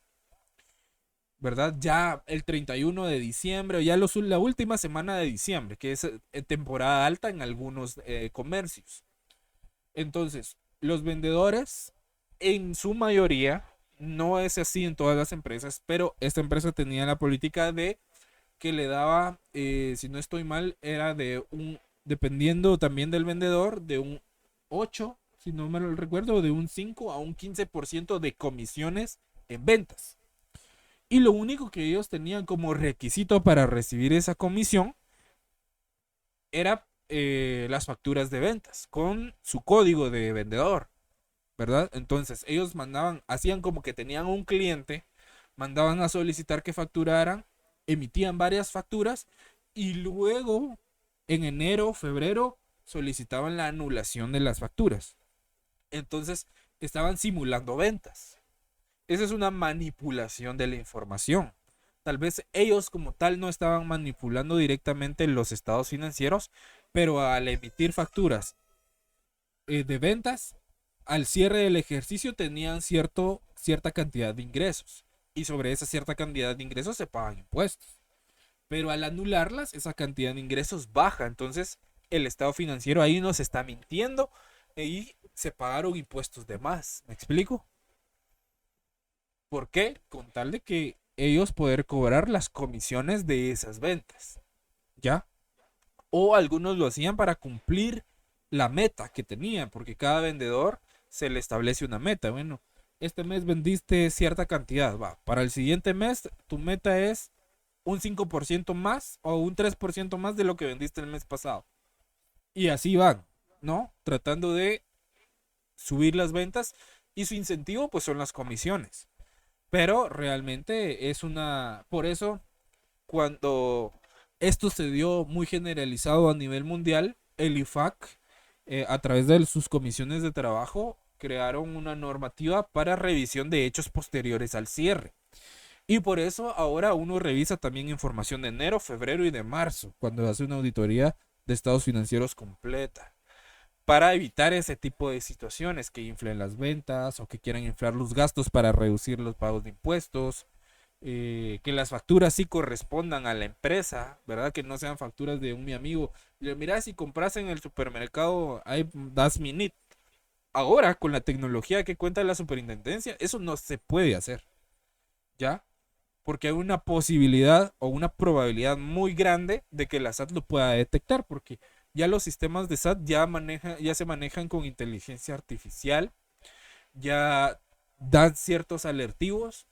¿verdad? Ya el 31 de diciembre, ya la última semana de diciembre, que es temporada alta en algunos comercios. Entonces, los vendedores, en su mayoría, no es así en todas las empresas, pero esta empresa tenía la política de que le daba, si no estoy mal, era dependiendo también del vendedor, de un 8 si no me lo recuerdo, de un 5 a un 15% de comisiones en ventas. Y lo único que ellos tenían como requisito para recibir esa comisión era las facturas de ventas con su código de vendedor, ¿verdad? Entonces ellos hacían como que tenían un cliente, mandaban a solicitar que facturaran, emitían varias facturas y luego en enero, febrero solicitaban la anulación de las facturas. Entonces estaban simulando ventas. Esa es una manipulación de la información. Tal vez ellos como tal no estaban manipulando directamente los estados financieros, pero al emitir facturas de ventas, al cierre del ejercicio tenían cierta cantidad de ingresos. Y sobre esa cierta cantidad de ingresos se pagan impuestos. Pero al anularlas, esa cantidad de ingresos baja. Entonces, el estado financiero ahí nos está mintiendo y se pagaron impuestos de más. ¿Me explico? ¿Por qué? Con tal de que ellos poder cobrar las comisiones de esas ventas. ¿Ya? O algunos lo hacían para cumplir la meta que tenían, porque cada vendedor se le establece una meta. Bueno, este mes vendiste cierta cantidad, va. Para el siguiente mes, tu meta es un 5% más o un 3% más de lo que vendiste el mes pasado. Y así van, ¿no? Tratando de subir las ventas y su incentivo pues son las comisiones. Pero realmente es una... Por eso, cuando esto se dio muy generalizado a nivel mundial, el IFAC, a través de sus comisiones de trabajo, crearon una normativa para revisión de hechos posteriores al cierre. Y por eso ahora uno revisa también información de enero, febrero y de marzo, cuando hace una auditoría de estados financieros completa, para evitar ese tipo de situaciones que inflen las ventas o que quieran inflar los gastos para reducir los pagos de impuestos, que las facturas sí correspondan a la empresa, ¿verdad? Que no sean facturas de un mi amigo. Mira, si compras en el supermercado, ahí das minit. Ahora, con la tecnología que cuenta la superintendencia, eso no se puede hacer, ¿ya? Porque hay una posibilidad o una probabilidad muy grande de que la SAT lo pueda detectar, porque ya los sistemas de SAT ya se manejan con inteligencia artificial, ya dan ciertos alertivos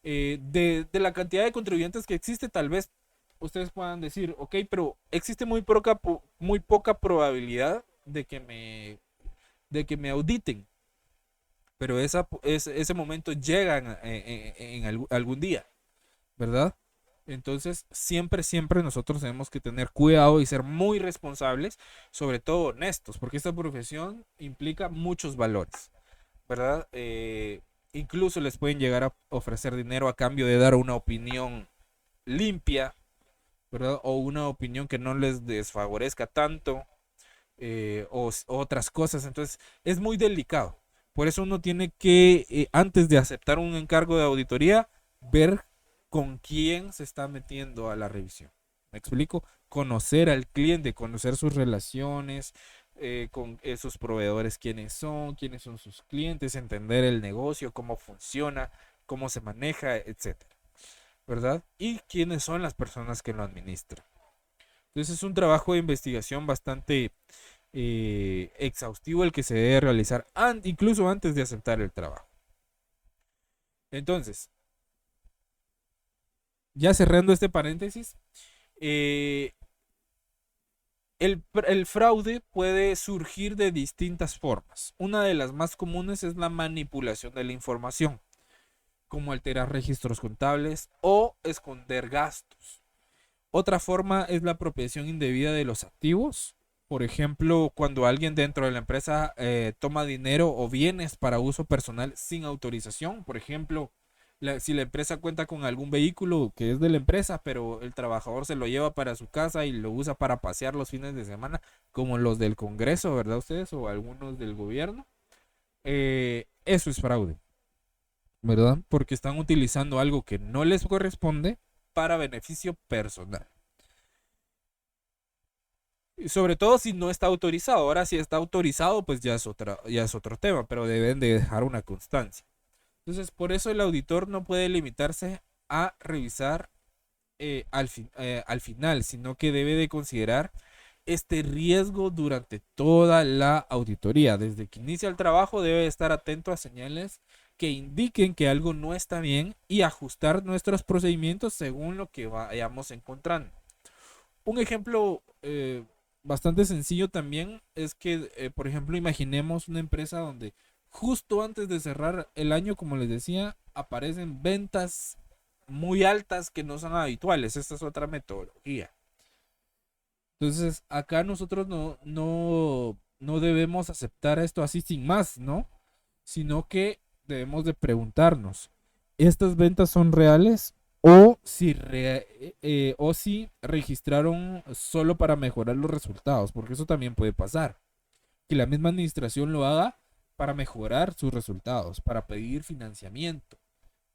de la cantidad de contribuyentes que existe. Tal vez ustedes puedan decir, ok, pero existe muy poca probabilidad de que me auditen, pero ese momento llega en algún día, ¿verdad? Entonces, siempre nosotros tenemos que tener cuidado y ser muy responsables, sobre todo honestos, porque esta profesión implica muchos valores, ¿verdad? Incluso les pueden llegar a ofrecer dinero a cambio de dar una opinión limpia, ¿verdad? O una opinión que no les desfavorezca tanto, o otras cosas. Entonces, es muy delicado. Por eso uno tiene que, antes de aceptar un encargo de auditoría, ver con quién se está metiendo a la revisión. ¿Me explico? Conocer al cliente, conocer sus relaciones con esos proveedores, quiénes son sus clientes, entender el negocio, cómo funciona, cómo se maneja, etcétera, ¿verdad? Y quiénes son las personas que lo administran. Entonces es un trabajo de investigación bastante exhaustivo el que se debe realizar incluso antes de aceptar el trabajo. Entonces, ya cerrando este paréntesis, eh, el fraude puede surgir de distintas formas. Una de las más comunes es la manipulación de la información, como alterar registros contables o esconder gastos. Otra forma es la apropiación indebida de los activos. Por ejemplo, cuando alguien dentro de la empresa toma dinero o bienes para uso personal sin autorización. Por ejemplo, si la empresa cuenta con algún vehículo que es de la empresa, pero el trabajador se lo lleva para su casa y lo usa para pasear los fines de semana, como los del Congreso, ¿verdad ustedes? O algunos del gobierno. Eso es fraude, ¿verdad? Porque están utilizando algo que no les corresponde para beneficio personal. Y sobre todo si no está autorizado. Ahora si está autorizado, pues ya es otro tema, pero deben de dejar una constancia. Entonces, por eso el auditor no puede limitarse a revisar al final, sino que debe de considerar este riesgo durante toda la auditoría. Desde que inicia el trabajo debe estar atento a señales que indiquen que algo no está bien y ajustar nuestros procedimientos según lo que vayamos encontrando. Un ejemplo bastante sencillo también es que, por ejemplo, imaginemos una empresa donde justo antes de cerrar el año, como les decía, aparecen ventas muy altas que no son habituales. Esta es otra metodología. Entonces, acá nosotros no debemos aceptar esto así sin más, ¿no? Sino que debemos de preguntarnos, ¿estas ventas son reales o si registraron solo para mejorar los resultados? Porque eso también puede pasar. Que la misma administración lo haga para mejorar sus resultados, para pedir financiamiento,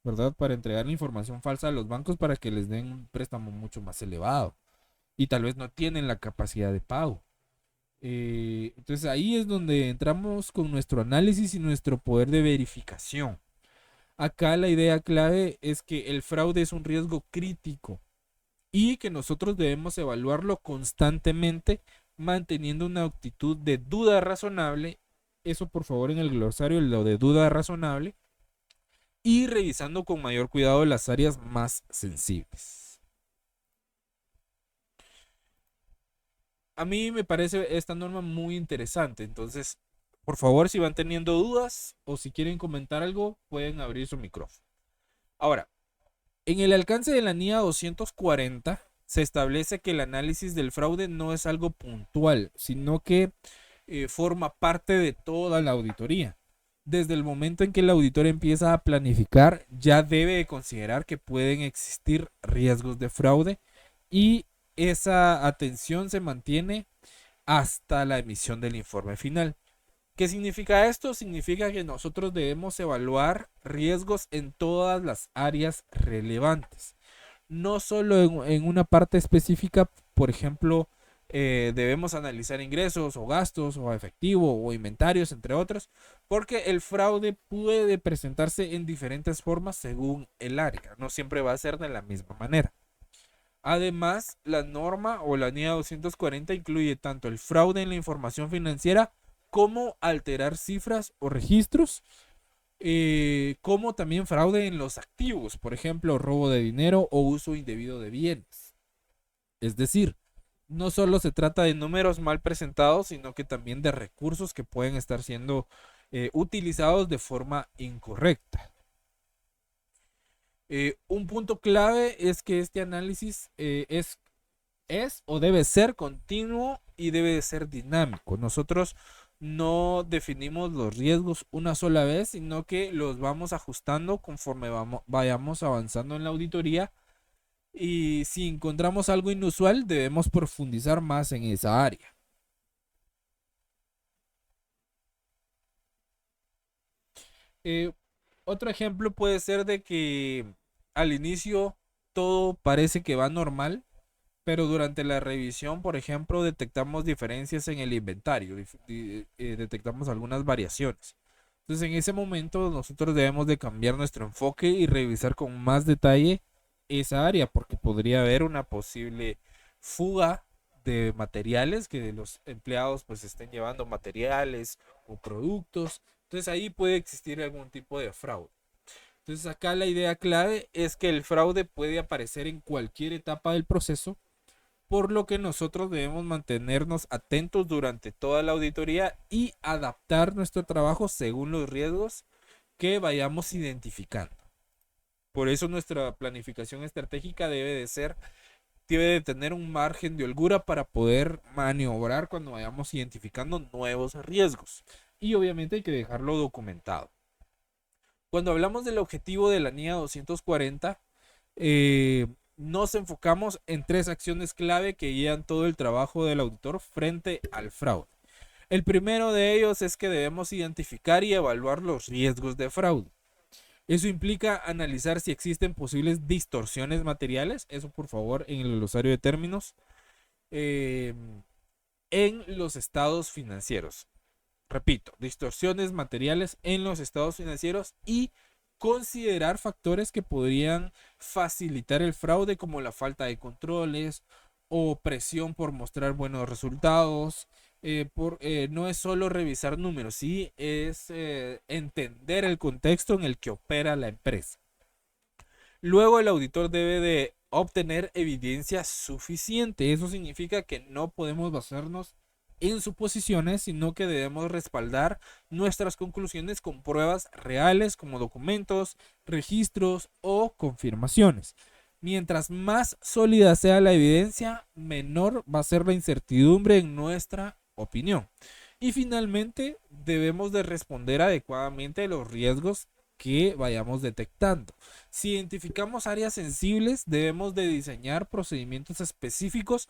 ¿verdad? Para entregar la información falsa a los bancos para que les den un préstamo mucho más elevado. Y tal vez no tienen la capacidad de pago. Entonces ahí es donde entramos con nuestro análisis y nuestro poder de verificación. Acá la idea clave es que el fraude es un riesgo crítico y que nosotros debemos evaluarlo constantemente manteniendo una actitud de duda razonable. Eso por favor en el glosario, lo de duda razonable, y revisando con mayor cuidado las áreas más sensibles. A mí me parece esta norma muy interesante, entonces por favor, si van teniendo dudas o si quieren comentar algo, pueden abrir su micrófono. Ahora, en el alcance de la NIA 240 se establece que el análisis del fraude no es algo puntual, sino que forma parte de toda la auditoría. Desde el momento en que el auditor empieza a planificar, ya debe de considerar que pueden existir riesgos de fraude y esa atención se mantiene hasta la emisión del informe final. ¿Qué significa esto? Significa que nosotros debemos evaluar riesgos en todas las áreas relevantes. No solo en una parte específica, por ejemplo, debemos analizar ingresos o gastos o efectivo o inventarios, entre otros, porque el fraude puede presentarse en diferentes formas según el área. No siempre va a ser de la misma manera. Además, la norma o la NIA 240 incluye tanto el fraude en la información financiera como alterar cifras o registros, como también fraude en los activos, por ejemplo, robo de dinero o uso indebido de bienes. Es decir, no solo se trata de números mal presentados, sino que también de recursos que pueden estar siendo utilizados de forma incorrecta. Un punto clave es que este análisis es o debe ser continuo y debe de ser dinámico. Nosotros no definimos los riesgos una sola vez, sino que los vamos ajustando conforme vayamos avanzando en la auditoría. Y si encontramos algo inusual, debemos profundizar más en esa área. Otro ejemplo puede ser de que al inicio todo parece que va normal, pero durante la revisión, por ejemplo, detectamos diferencias en el inventario, detectamos algunas variaciones. Entonces, en ese momento nosotros debemos de cambiar nuestro enfoque y revisar con más detalle esa área, porque podría haber una posible fuga de materiales, que los empleados pues estén llevando materiales o productos. Entonces, ahí puede existir algún tipo de fraude. Entonces, acá la idea clave es que el fraude puede aparecer en cualquier etapa del proceso, por lo que nosotros debemos mantenernos atentos durante toda la auditoría y adaptar nuestro trabajo según los riesgos que vayamos identificando. Por eso nuestra planificación estratégica debe de tener un margen de holgura para poder maniobrar cuando vayamos identificando nuevos riesgos. Y obviamente hay que dejarlo documentado. Cuando hablamos del objetivo de la NIA 240, nos enfocamos en 3 acciones clave que guían todo el trabajo del auditor frente al fraude. El primero de ellos es que debemos identificar y evaluar los riesgos de fraude. Eso implica analizar si existen posibles distorsiones materiales, eso por favor en el glosario de términos, en los estados financieros. Repito, distorsiones materiales en los estados financieros y considerar factores que podrían facilitar el fraude, como la falta de controles o presión por mostrar buenos resultados. No es solo revisar números, sí es entender el contexto en el que opera la empresa. Luego el auditor debe de obtener evidencia suficiente. Eso significa que no podemos basarnos en suposiciones, sino que debemos respaldar nuestras conclusiones con pruebas reales como documentos, registros o confirmaciones. Mientras más sólida sea la evidencia, menor va a ser la incertidumbre en nuestra opinión. Y finalmente, debemos de responder adecuadamente a los riesgos que vayamos detectando. Si identificamos áreas sensibles, debemos de diseñar procedimientos específicos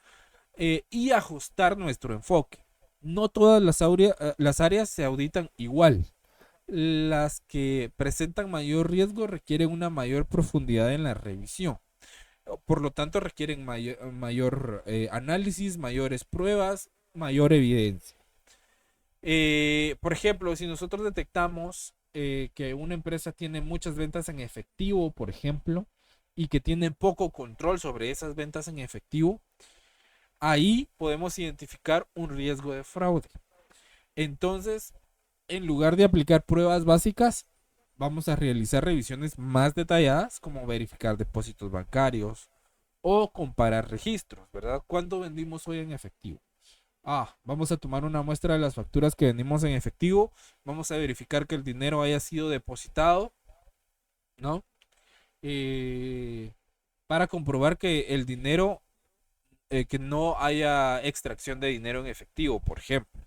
y ajustar nuestro enfoque. No todas las áreas se auditan igual. Las que presentan mayor riesgo requieren una mayor profundidad en la revisión. Por lo tanto, requieren mayor análisis, mayores pruebas, mayor evidencia. Por ejemplo, si nosotros detectamos que una empresa tiene muchas ventas en efectivo, por ejemplo, y que tiene poco control sobre esas ventas en efectivo, ahí podemos identificar un riesgo de fraude. Entonces, en lugar de aplicar pruebas básicas, vamos a realizar revisiones más detalladas, como verificar depósitos bancarios o comparar registros, ¿verdad? ¿Cuánto vendimos hoy en efectivo? Vamos a tomar una muestra de las facturas que vendimos en efectivo, vamos a verificar que el dinero haya sido depositado, ¿no? Para comprobar que el dinero, que no haya extracción de dinero en efectivo, por ejemplo.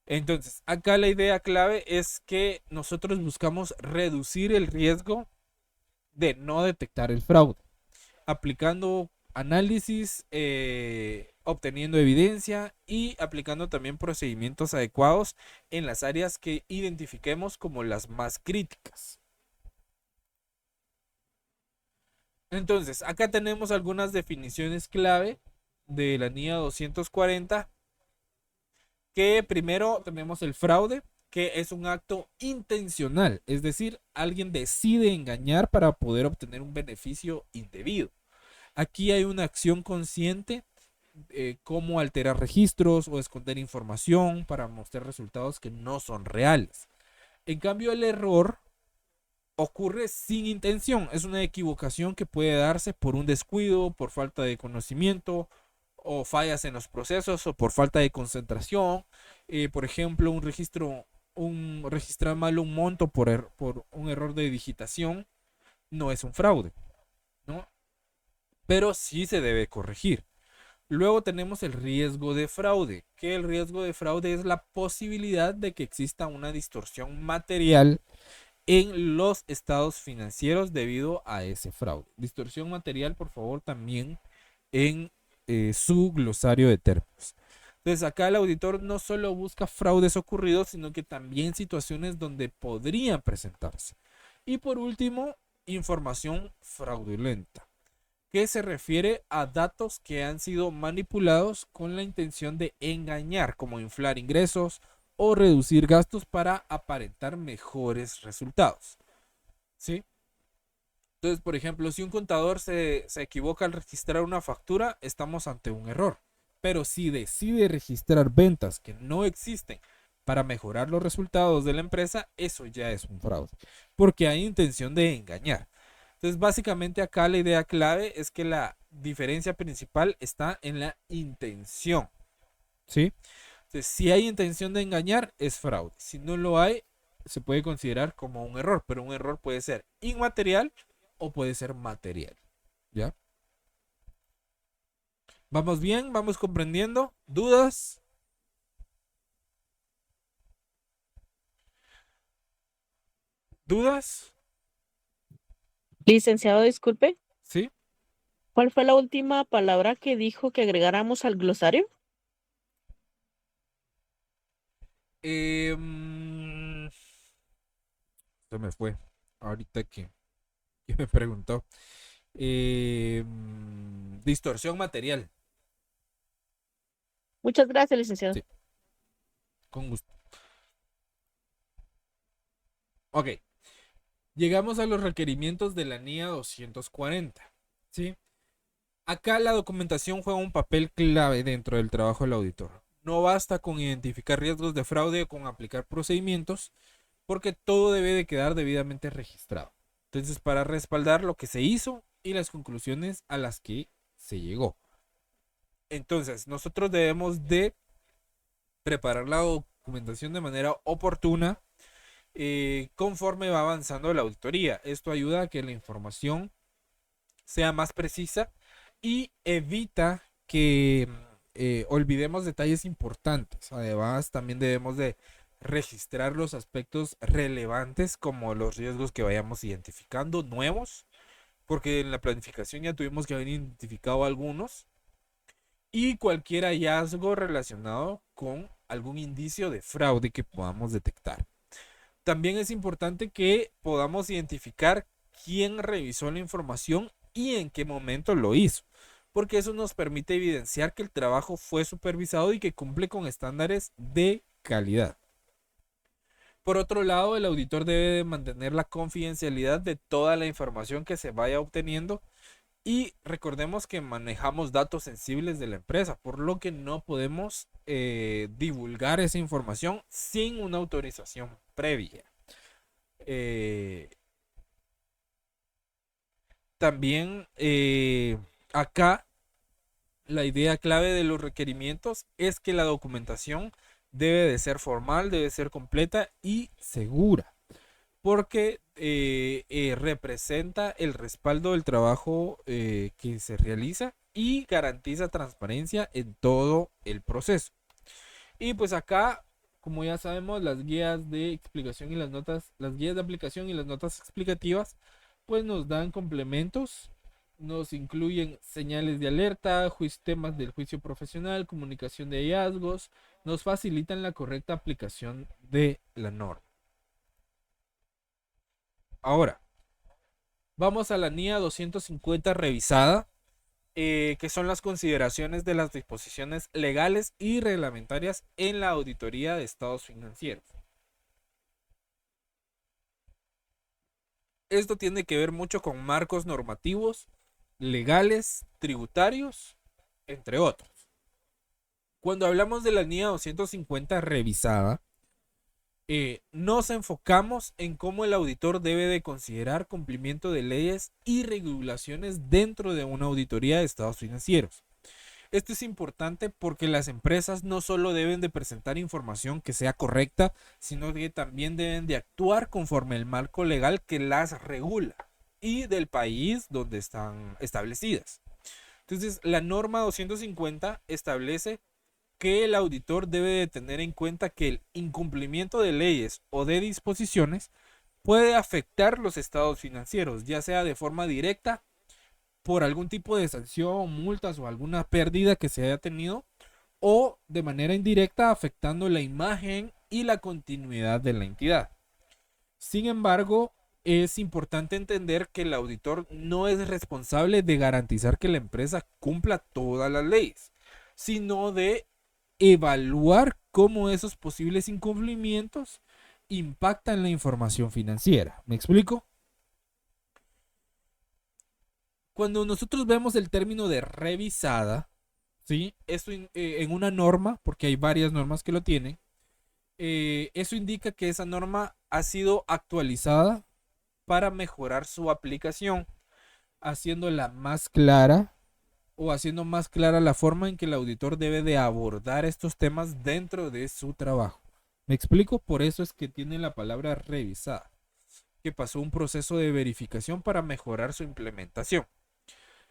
Entonces, acá la idea clave es que nosotros buscamos reducir el riesgo de no detectar el fraude, aplicando análisis, obteniendo evidencia y aplicando también procedimientos adecuados en las áreas que identifiquemos como las más críticas. Entonces, acá tenemos algunas definiciones clave de la NIA 240, que primero tenemos el fraude, que es un acto intencional, es decir, alguien decide engañar para poder obtener un beneficio indebido. Aquí hay una acción consciente, como alterar registros o esconder información para mostrar resultados que no son reales. En cambio, el error ocurre sin intención, es una equivocación que puede darse por un descuido, por falta de conocimiento o fallas en los procesos o por falta de concentración. Por ejemplo, registrar mal un monto por un error de digitación no es un fraude, ¿no? Pero sí se debe corregir. Luego tenemos el riesgo de fraude, que el riesgo de fraude es la posibilidad de que exista una distorsión material en los estados financieros debido a ese fraude. Distorsión material, por favor, también en su glosario de términos. Entonces, acá el auditor no solo busca fraudes ocurridos, sino que también situaciones donde podrían presentarse. Y por último, información fraudulenta, que se refiere a datos que han sido manipulados con la intención de engañar, como inflar ingresos o reducir gastos para aparentar mejores resultados. ¿Sí? Entonces, por ejemplo, si un contador se equivoca al registrar una factura, estamos ante un error. Pero si decide registrar ventas que no existen para mejorar los resultados de la empresa, eso ya es un fraude, porque hay intención de engañar. Entonces, básicamente acá la idea clave es que la diferencia principal está en la intención. ¿Sí? Entonces, si hay intención de engañar, es fraude. Si no lo hay, se puede considerar como un error, pero un error puede ser inmaterial o puede ser material. ¿Ya? ¿Vamos bien? ¿Vamos comprendiendo? ¿Dudas? ¿Dudas? Licenciado, disculpe, ¿Sí? ¿cuál fue la última palabra que dijo que agregáramos al glosario? Se me fue. Ahorita que me preguntó. Distorsión material. Muchas gracias, licenciado. Sí, con gusto. Ok. Llegamos a los requerimientos de la NIA 240. ¿Sí? Acá la documentación juega un papel clave dentro del trabajo del auditor. No basta con identificar riesgos de fraude o con aplicar procedimientos, porque todo debe de quedar debidamente registrado. Entonces, para respaldar lo que se hizo y las conclusiones a las que se llegó. Entonces, nosotros debemos de preparar la documentación de manera oportuna conforme va avanzando la auditoría. Esto ayuda a que la información sea más precisa y evita que olvidemos detalles importantes. Además, también debemos de registrar los aspectos relevantes como los riesgos que vayamos identificando nuevos, porque en la planificación ya tuvimos que haber identificado algunos, y cualquier hallazgo relacionado con algún indicio de fraude que podamos detectar. También es importante que podamos identificar quién revisó la información y en qué momento lo hizo, porque eso nos permite evidenciar que el trabajo fue supervisado y que cumple con estándares de calidad. Por otro lado, el auditor debe de mantener la confidencialidad de toda la información que se vaya obteniendo, y recordemos que manejamos datos sensibles de la empresa, por lo que no podemos divulgar esa información sin una autorización previa. Eh, También acá la idea clave de los requerimientos es que la documentación debe de ser formal, debe ser completa y segura, porque representa el respaldo del trabajo que se realiza y garantiza transparencia en todo el proceso. Y pues acá, como ya sabemos, las guías de explicación y las notas, las guías de aplicación y las notas explicativas, pues nos dan complementos, nos incluyen señales de alerta, temas del juicio profesional, comunicación de hallazgos, nos facilitan la correcta aplicación de la norma. Ahora, vamos a la NIA 250 revisada, que son las consideraciones de las disposiciones legales y reglamentarias en la auditoría de estados financieros. Esto tiene que ver mucho con marcos normativos, legales, tributarios, entre otros. Cuando hablamos de la NIA 250 revisada, nos enfocamos en cómo el auditor debe de considerar cumplimiento de leyes y regulaciones dentro de una auditoría de estados financieros. Esto es importante porque las empresas no solo deben de presentar información que sea correcta, sino que también deben de actuar conforme el marco legal que las regula y del país donde están establecidas. Entonces, la norma 250 establece que el auditor debe de tener en cuenta que el incumplimiento de leyes o de disposiciones puede afectar los estados financieros, ya sea de forma directa por algún tipo de sanción, multas o alguna pérdida que se haya tenido, o de manera indirecta afectando la imagen y la continuidad de la entidad. Sin embargo, es importante entender que el auditor no es responsable de garantizar que la empresa cumpla todas las leyes, sino de evaluar cómo esos posibles incumplimientos impactan la información financiera. ¿Me explico? Cuando nosotros vemos el término de revisada, ¿sí? Esto en una norma, porque hay varias normas que lo tienen, eso indica que esa norma ha sido actualizada para mejorar su aplicación, haciéndola más clara o haciendo más clara la forma en que el auditor debe de abordar estos temas dentro de su trabajo. ¿Me explico? Por eso es que tiene la palabra revisada, que pasó un proceso de verificación para mejorar su implementación.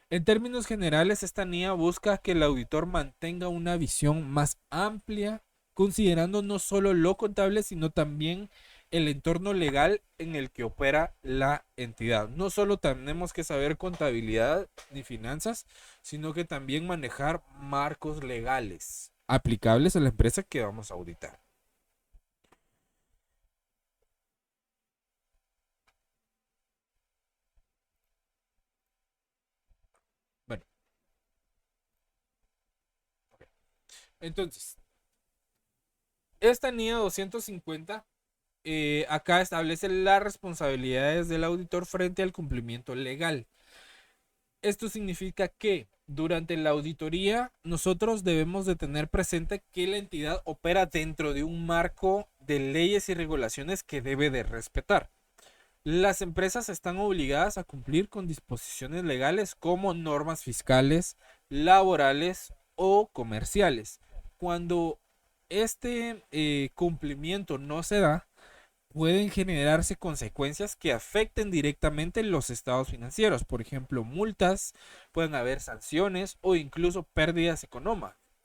En términos generales, esta NIA busca que el auditor mantenga una visión más amplia, considerando no solo lo contable, sino también el entorno legal en el que opera la entidad. No solo tenemos que saber contabilidad ni finanzas, sino que también manejar marcos legales aplicables a la empresa que vamos a auditar. Bueno, okay. Entonces, esta NIA 250 acá establece las responsabilidades del auditor frente al cumplimiento legal. Esto significa que durante la auditoría nosotros debemos de tener presente que la entidad opera dentro de un marco de leyes y regulaciones que debe de respetar. Las empresas están obligadas a cumplir con disposiciones legales como normas fiscales, laborales o comerciales. Cuando este cumplimiento no se da, pueden generarse consecuencias que afecten directamente los estados financieros. Por ejemplo, multas, pueden haber sanciones o incluso pérdidas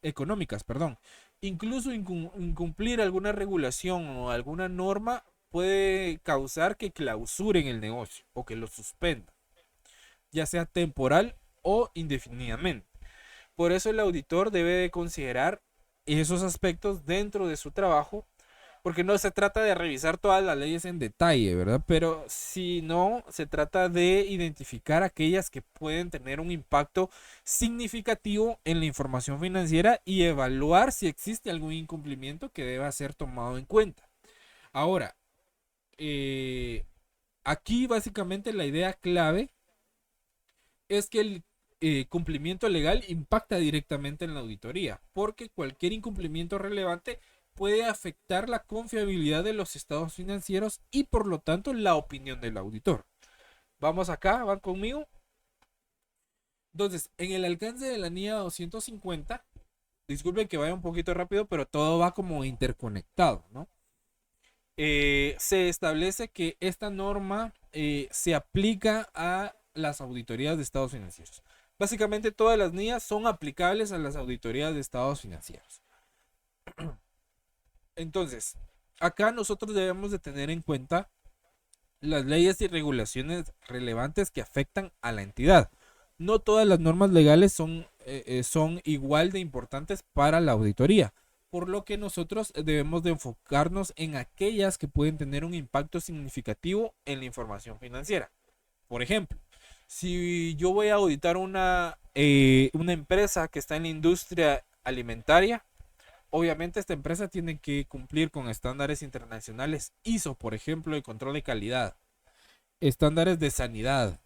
económicas, perdón. Incluso incumplir alguna regulación o alguna norma puede causar que clausuren el negocio o que lo suspendan, ya sea temporal o indefinidamente. Por eso el auditor debe de considerar esos aspectos dentro de su trabajo, porque no se trata de revisar todas las leyes en detalle, ¿verdad? Pero si no, se trata de identificar aquellas que pueden tener un impacto significativo en la información financiera y evaluar si existe algún incumplimiento que deba ser tomado en cuenta. Ahora, aquí básicamente la idea clave es que el cumplimiento legal impacta directamente en la auditoría, porque cualquier incumplimiento relevante puede afectar la confiabilidad de los estados financieros y por lo tanto la opinión del auditor. Vamos acá, van conmigo. Entonces, en el alcance de la NIA 250, disculpen que vaya un poquito rápido, pero todo va como interconectado, ¿no? Se establece que esta norma se aplica a las auditorías de estados financieros. Básicamente todas las NIAs son aplicables a las auditorías de estados financieros. Entonces, acá nosotros debemos de tener en cuenta las leyes y regulaciones relevantes que afectan a la entidad. No todas las normas legales son igual de importantes para la auditoría, por lo que nosotros debemos de enfocarnos en aquellas que pueden tener un impacto significativo en la información financiera. Por ejemplo, si yo voy a auditar una empresa que está en la industria alimentaria, obviamente esta empresa tiene que cumplir con estándares internacionales ISO, por ejemplo, de control de calidad, estándares de sanidad,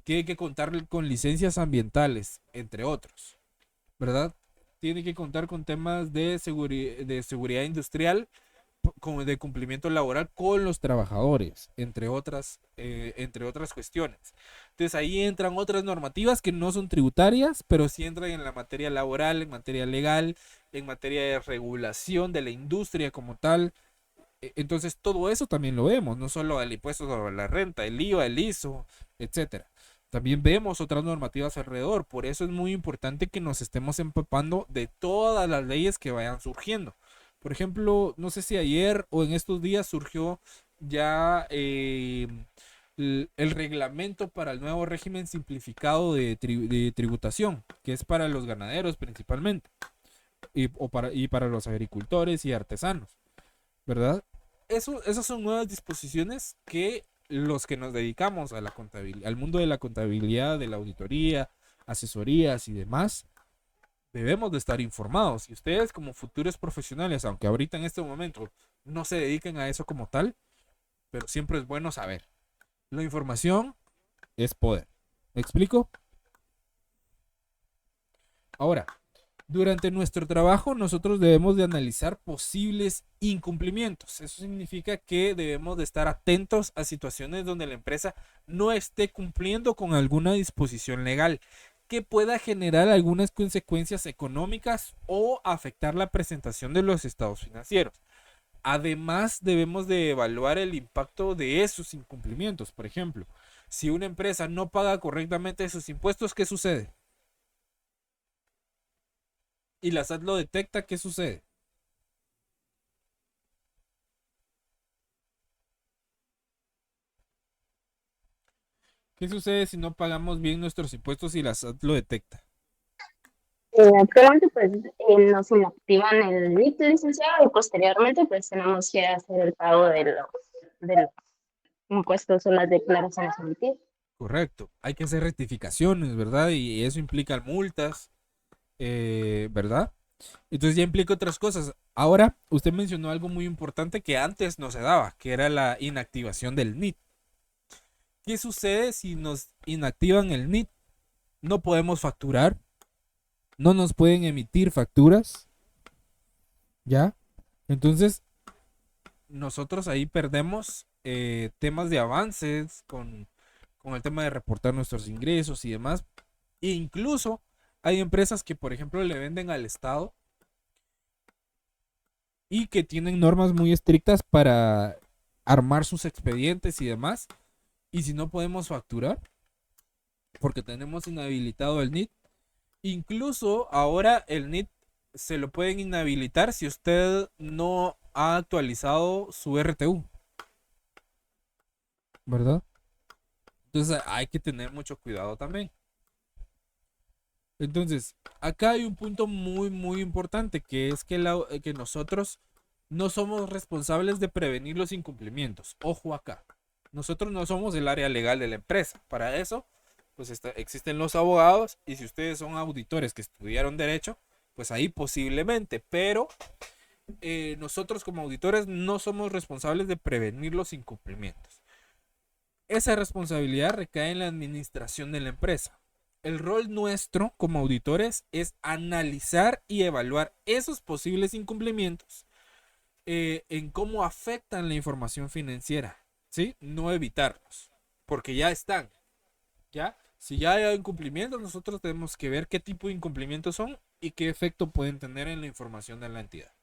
tiene que contar con licencias ambientales, entre otros, ¿verdad? Tiene que contar con temas de seguridad industrial, de cumplimiento laboral con los trabajadores, entre otras cuestiones. Entonces ahí entran otras normativas que no son tributarias, pero sí entran en la materia laboral, en materia legal, en materia de regulación de la industria como tal. Entonces todo eso también lo vemos, no solo el impuesto sobre la renta, el IVA, el ISO, etcétera. También vemos otras normativas alrededor, por eso es muy importante que nos estemos empapando de todas las leyes que vayan surgiendo. Por ejemplo, no sé si ayer o en estos días surgió ya el reglamento para el nuevo régimen simplificado de tributación, que es para los ganaderos principalmente, y para los agricultores y artesanos, ¿verdad? Esas son nuevas disposiciones que los que nos dedicamos a la contabilidad, al mundo de la contabilidad, de la auditoría, asesorías y demás, debemos de estar informados. Y ustedes como futuros profesionales, aunque ahorita en este momento no se dediquen a eso como tal, pero siempre es bueno saber. La información es poder. ¿Me explico? Ahora, durante nuestro trabajo nosotros debemos de analizar posibles incumplimientos. Eso significa que debemos de estar atentos a situaciones donde la empresa no esté cumpliendo con alguna disposición legal que pueda generar algunas consecuencias económicas o afectar la presentación de los estados financieros. Además, debemos de evaluar el impacto de esos incumplimientos. Por ejemplo, si una empresa no paga correctamente sus impuestos, ¿qué sucede? Y la SAT lo detecta, ¿qué sucede? ¿Qué sucede si no pagamos bien nuestros impuestos y la SAT lo detecta? Actualmente pues nos inactivan el NIT licenciado y posteriormente pues tenemos que hacer el pago de los impuestos o las declaraciones emitidas. Correcto. Hay que hacer rectificaciones, ¿verdad? Y eso implica multas, ¿verdad? Entonces ya implica otras cosas. Ahora, usted mencionó algo muy importante que antes no se daba, que era la inactivación del NIT. ¿Qué sucede si nos inactivan el NIT? No podemos facturar, no nos pueden emitir facturas, ¿ya? Entonces, nosotros ahí perdemos temas de avances con el tema de reportar nuestros ingresos y demás. E incluso Hay empresas que, por ejemplo, le venden al Estado y que tienen normas muy estrictas para armar sus expedientes y demás. Y si no podemos facturar, porque tenemos inhabilitado el NIT, incluso ahora el NIT se lo pueden inhabilitar si usted no ha actualizado su RTU, ¿verdad? Entonces hay que tener mucho cuidado también. Entonces, acá hay un punto muy importante, que es que nosotros no somos responsables de prevenir los incumplimientos. Ojo acá. Nosotros no somos el área legal de la empresa. Para eso, pues existen los abogados, y si ustedes son auditores que estudiaron derecho, pues ahí posiblemente, pero nosotros como auditores no somos responsables de prevenir los incumplimientos. Esa responsabilidad recae en la administración de la empresa. El rol nuestro como auditores es analizar y evaluar esos posibles incumplimientos en cómo afectan la información financiera, ¿sí? No evitarlos, porque ya están, ¿ya? Si ya hay incumplimientos, nosotros tenemos que ver qué tipo de incumplimientos son y qué efecto pueden tener en la información de la entidad.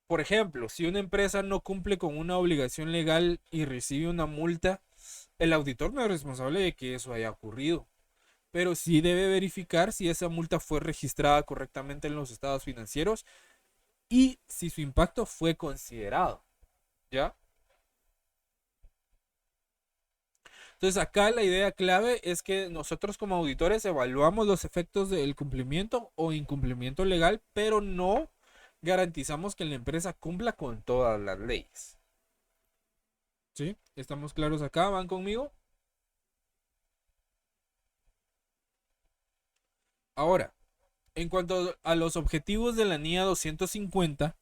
Por ejemplo, si una empresa no cumple con una obligación legal y recibe una multa, el auditor no es responsable de que eso haya ocurrido, pero sí debe verificar si esa multa fue registrada correctamente en los estados financieros y si su impacto fue considerado, ¿ya? Entonces acá la idea clave es que nosotros como auditores evaluamos los efectos del cumplimiento o incumplimiento legal, pero no garantizamos que la empresa cumpla con todas las leyes. ¿Sí? ¿Estamos claros acá? ¿Van conmigo? Ahora, en cuanto a los objetivos de la NIA 250,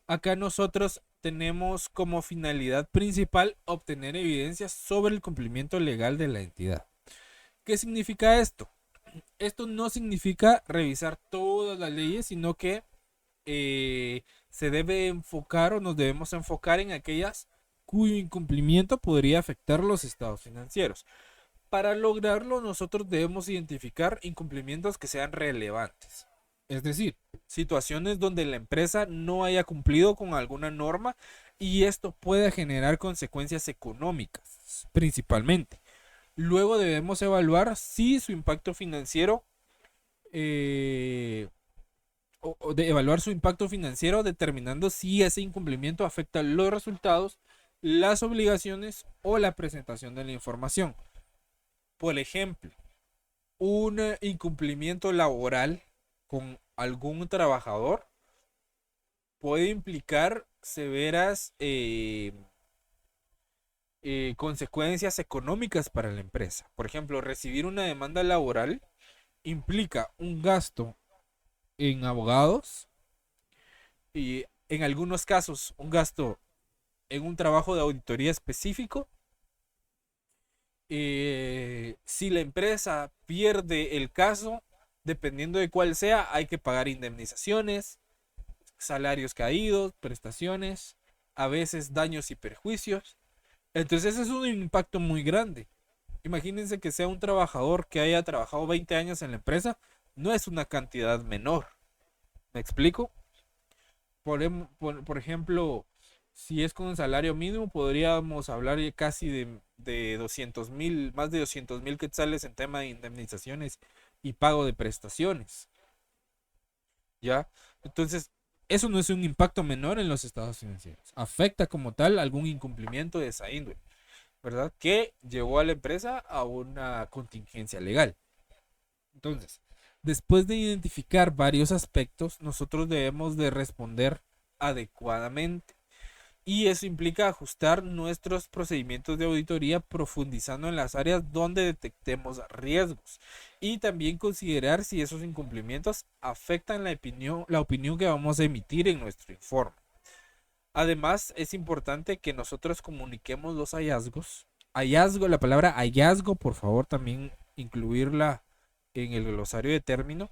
acá nosotros tenemos como finalidad principal obtener evidencias sobre el cumplimiento legal de la entidad. ¿Qué significa esto? Esto no significa revisar todas las leyes, sino que se debe enfocar o nos debemos enfocar en aquellas cuyo incumplimiento podría afectar los estados financieros. Para lograrlo, nosotros debemos identificar incumplimientos que sean relevantes. Es decir, situaciones donde la empresa no haya cumplido con alguna norma y esto pueda generar consecuencias económicas, principalmente. Luego debemos evaluar si su impacto financiero, o de evaluar su impacto financiero, determinando si ese incumplimiento afecta los resultados, las obligaciones o la presentación de la información. Por ejemplo, un incumplimiento laboral con algún trabajador puede implicar severas consecuencias económicas para la empresa. Por ejemplo, recibir una demanda laboral implica un gasto en abogados y en algunos casos un gasto en un trabajo de auditoría específico. Si la empresa pierde el caso, dependiendo de cuál sea, hay que pagar indemnizaciones, salarios caídos, prestaciones, a veces daños y perjuicios. Entonces ese es un impacto muy grande. Imagínense que sea un trabajador que haya trabajado 20 años en la empresa, no es una cantidad menor. ¿Me explico? Por ejemplo, si es con un salario mínimo, podríamos hablar casi de 200,000, más de 200,000 quetzales en tema de indemnizaciones y pago de prestaciones. ¿Ya? Entonces, eso no es un impacto menor en los estados financieros. Afecta como tal algún incumplimiento de esa índole, ¿verdad? Que llevó a la empresa a una contingencia legal. Entonces, después de identificar varios aspectos, nosotros debemos de responder adecuadamente. Y eso implica ajustar nuestros procedimientos de auditoría profundizando en las áreas donde detectemos riesgos y también considerar si esos incumplimientos afectan la opinión que vamos a emitir en nuestro informe. Además, es importante que nosotros comuniquemos los hallazgos. La palabra hallazgo, por favor, también incluirla en el glosario de término,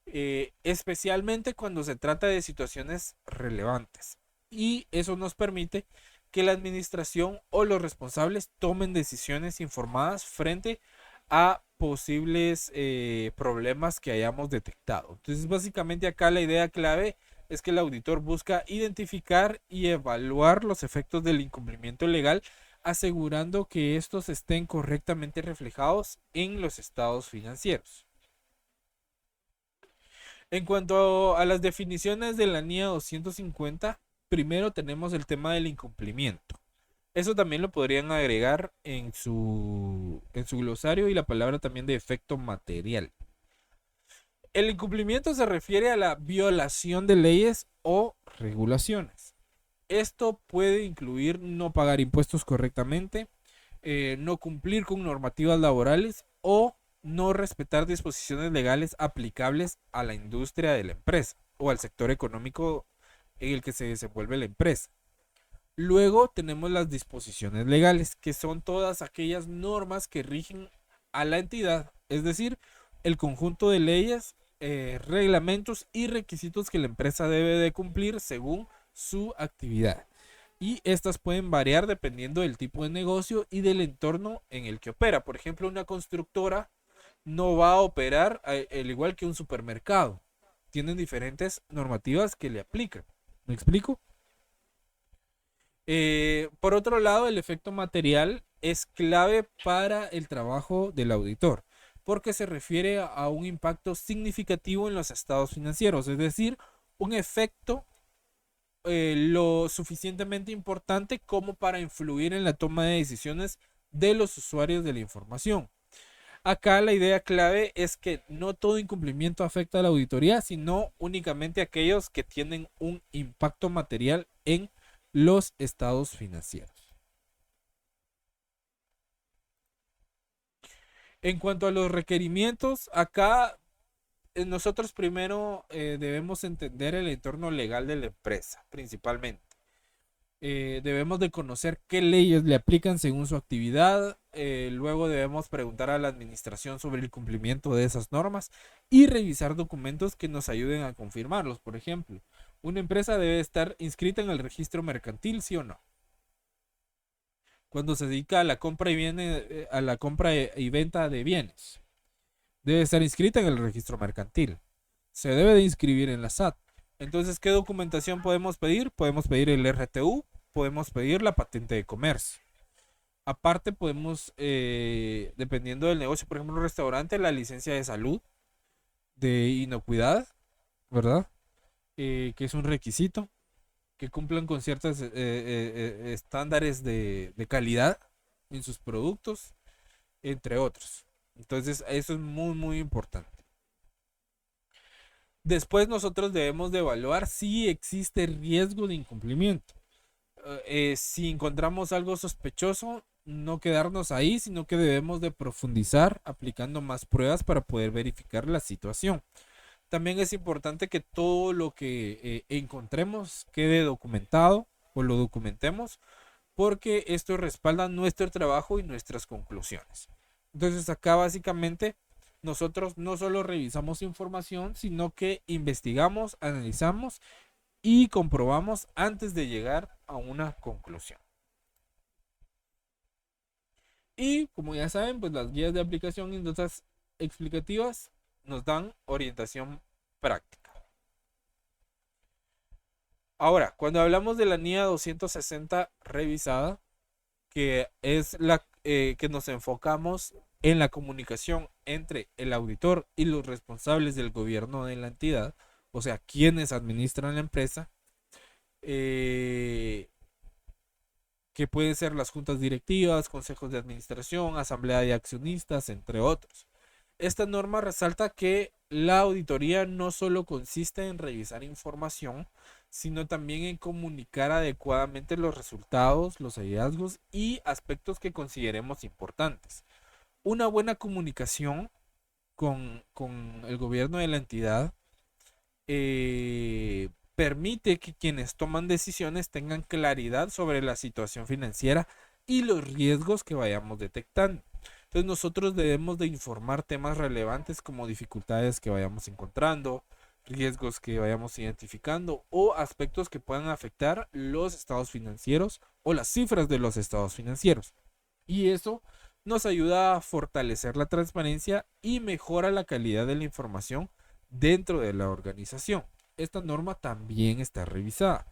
especialmente cuando se trata de situaciones relevantes. Y eso nos permite que la administración o los responsables tomen decisiones informadas frente a posibles problemas que hayamos detectado. Entonces, básicamente acá la idea clave es que el auditor busca identificar y evaluar los efectos del incumplimiento legal, asegurando que estos estén correctamente reflejados en los estados financieros. En cuanto a las definiciones de la NIA 250, primero tenemos el tema del incumplimiento. Eso también lo podrían agregar en su glosario, y la palabra también de efecto material. El incumplimiento se refiere a la violación de leyes o regulaciones. Esto puede incluir no pagar impuestos correctamente, no cumplir con normativas laborales o no respetar disposiciones legales aplicables a la industria de la empresa o al sector económico en el que se desenvuelve la empresa. Luego tenemos las disposiciones legales, que son todas aquellas normas que rigen a la entidad, es decir, el conjunto de leyes, reglamentos y requisitos que la empresa debe de cumplir según su actividad. Y estas pueden variar dependiendo del tipo de negocio y del entorno en el que opera. Por ejemplo, una constructora no va a operar al igual que un supermercado. Tienen diferentes normativas que le aplican. ¿Me explico? Por otro lado, el efecto material es clave para el trabajo del auditor, porque se refiere a un impacto significativo en los estados financieros, es decir, un efecto lo suficientemente importante como para influir en la toma de decisiones de los usuarios de la información. Acá la idea clave es que no todo incumplimiento afecta a la auditoría, sino únicamente aquellos que tienen un impacto material en los estados financieros. En cuanto a los requerimientos, acá nosotros primero debemos entender el entorno legal de la empresa, principalmente. Debemos de conocer qué leyes le aplican según su actividad. Luego debemos preguntar a la administración sobre el cumplimiento de esas normas y revisar documentos que nos ayuden a confirmarlos. Por ejemplo, una empresa debe estar inscrita en el registro mercantil, ¿sí o no? Cuando se dedica a la compra y venta de bienes, debe estar inscrita en el registro mercantil. Se debe de inscribir en la SAT. Entonces, ¿qué documentación podemos pedir? Podemos pedir el RTU, podemos pedir la patente de comercio. Aparte, podemos, dependiendo del negocio, por ejemplo, un restaurante, la licencia de salud, de inocuidad, ¿verdad? Que es un requisito, que cumplan con ciertos estándares de calidad en sus productos, entre otros. Entonces, eso es muy, muy importante. Después nosotros debemos de evaluar si existe riesgo de incumplimiento. Si encontramos algo sospechoso, no quedarnos ahí, sino que debemos de profundizar aplicando más pruebas para poder verificar la situación. También es importante que todo lo que encontremos quede documentado o lo documentemos, porque esto respalda nuestro trabajo y nuestras conclusiones. Entonces acá básicamente nosotros no solo revisamos información, sino que investigamos, analizamos y comprobamos antes de llegar a una conclusión. Y como ya saben, pues las guías de aplicación y notas explicativas nos dan orientación práctica. Ahora, cuando hablamos de la NIA 260 revisada, que es la que nos enfocamos en la comunicación entre el auditor y los responsables del gobierno de la entidad, o sea, quienes administran la empresa, que pueden ser las juntas directivas, consejos de administración, asamblea de accionistas, entre otros. Esta norma resalta que la auditoría no solo consiste en revisar información, sino también en comunicar adecuadamente los resultados, los hallazgos y aspectos que consideremos importantes. Una buena comunicación con el gobierno de la entidad permite que quienes toman decisiones tengan claridad sobre la situación financiera y los riesgos que vayamos detectando. Entonces nosotros debemos de informar temas relevantes como dificultades que vayamos encontrando, riesgos que vayamos identificando o aspectos que puedan afectar los estados financieros o las cifras de los estados financieros. Y eso nos ayuda a fortalecer la transparencia y mejora la calidad de la información dentro de la organización. Esta norma también está revisada.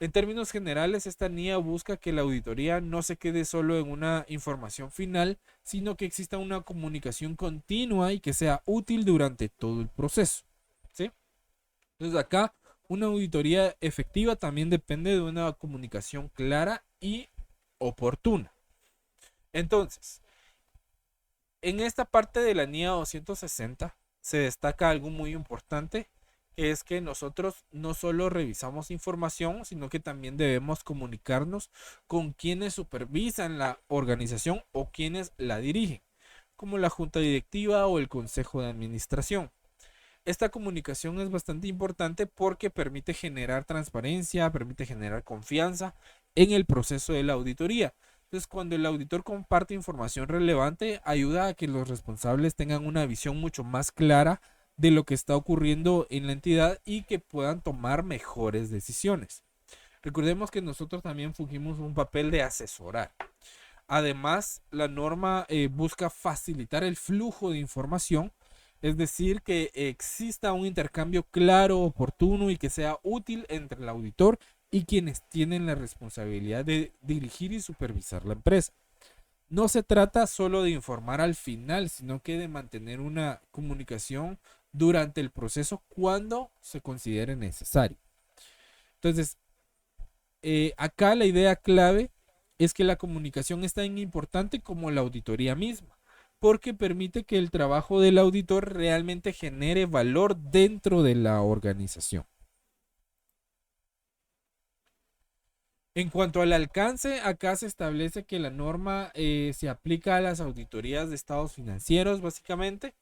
En términos generales, esta NIA busca que la auditoría no se quede solo en una información final, sino que exista una comunicación continua y que sea útil durante todo el proceso. ¿Sí? Entonces acá una auditoría efectiva también depende de una comunicación clara y oportuna. Entonces, en esta parte de la NIA 260 se destaca algo muy importante, que es que nosotros no solo revisamos información, sino que también debemos comunicarnos con quienes supervisan la organización o quienes la dirigen, como la junta directiva o el consejo de administración. Esta comunicación es bastante importante porque permite generar transparencia, permite generar confianza en el proceso de la auditoría. Entonces, cuando el auditor comparte información relevante, ayuda a que los responsables tengan una visión mucho más clara de lo que está ocurriendo en la entidad y que puedan tomar mejores decisiones. Recordemos que nosotros también fungimos un papel de asesorar. Además, la norma busca facilitar el flujo de información, es decir, que exista un intercambio claro, oportuno y que sea útil entre el auditor y quienes tienen la responsabilidad de dirigir y supervisar la empresa. No se trata solo de informar al final, sino que de mantener una comunicación durante el proceso cuando se considere necesario. Entonces, acá la idea clave es que la comunicación es tan importante como la auditoría misma, porque permite que el trabajo del auditor realmente genere valor dentro de la organización. En cuanto al alcance, acá se establece que la norma se aplica a las auditorías de estados financieros, básicamente.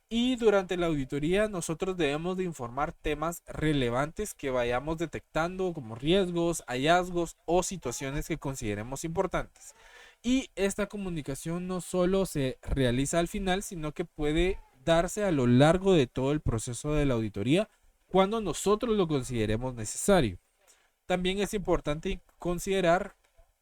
Y durante la auditoría nosotros debemos de informar temas relevantes que vayamos detectando como riesgos, hallazgos o situaciones que consideremos importantes. Y esta comunicación no solo se realiza al final, sino que puede darse a lo largo de todo el proceso de la auditoría cuando nosotros lo consideremos necesario. También es importante considerar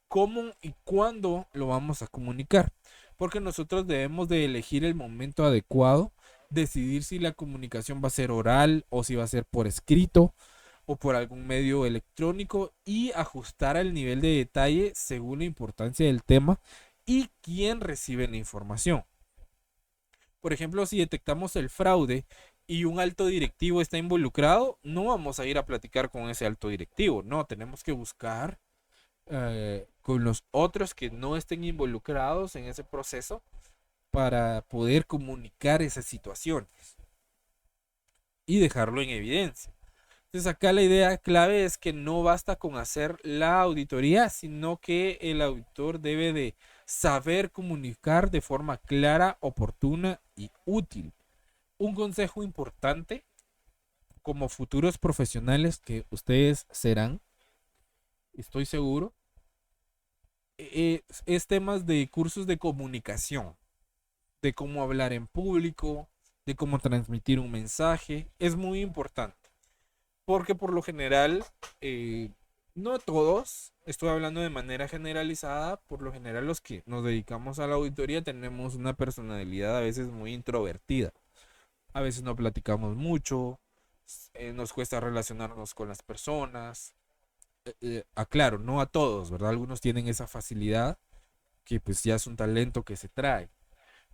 cómo y cuándo lo vamos a comunicar, porque nosotros debemos de elegir el momento adecuado, decidir si la comunicación va a ser oral o si va a ser por escrito o por algún medio electrónico y ajustar el nivel de detalle según la importancia del tema y quién recibe la información. Por ejemplo, si detectamos el fraude y un alto directivo está involucrado, no vamos a ir a platicar con ese alto directivo, no, tenemos que buscar con los otros que no estén involucrados en ese proceso para poder comunicar esas situaciones y dejarlo en evidencia. Entonces acá la idea clave es que no basta con hacer la auditoría, sino que el auditor debe de saber comunicar de forma clara, oportuna y útil. Un consejo importante como futuros profesionales que ustedes serán, estoy seguro, es temas de cursos de comunicación, de cómo hablar en público, de cómo transmitir un mensaje. Es muy importante. Porque por lo general, no todos, estoy hablando de manera generalizada, por lo general los que nos dedicamos a la auditoría tenemos una personalidad a veces muy introvertida. A veces no platicamos mucho, nos cuesta relacionarnos con las personas. Aclaro, no a todos, ¿verdad? Algunos tienen esa facilidad que pues ya es un talento que se trae.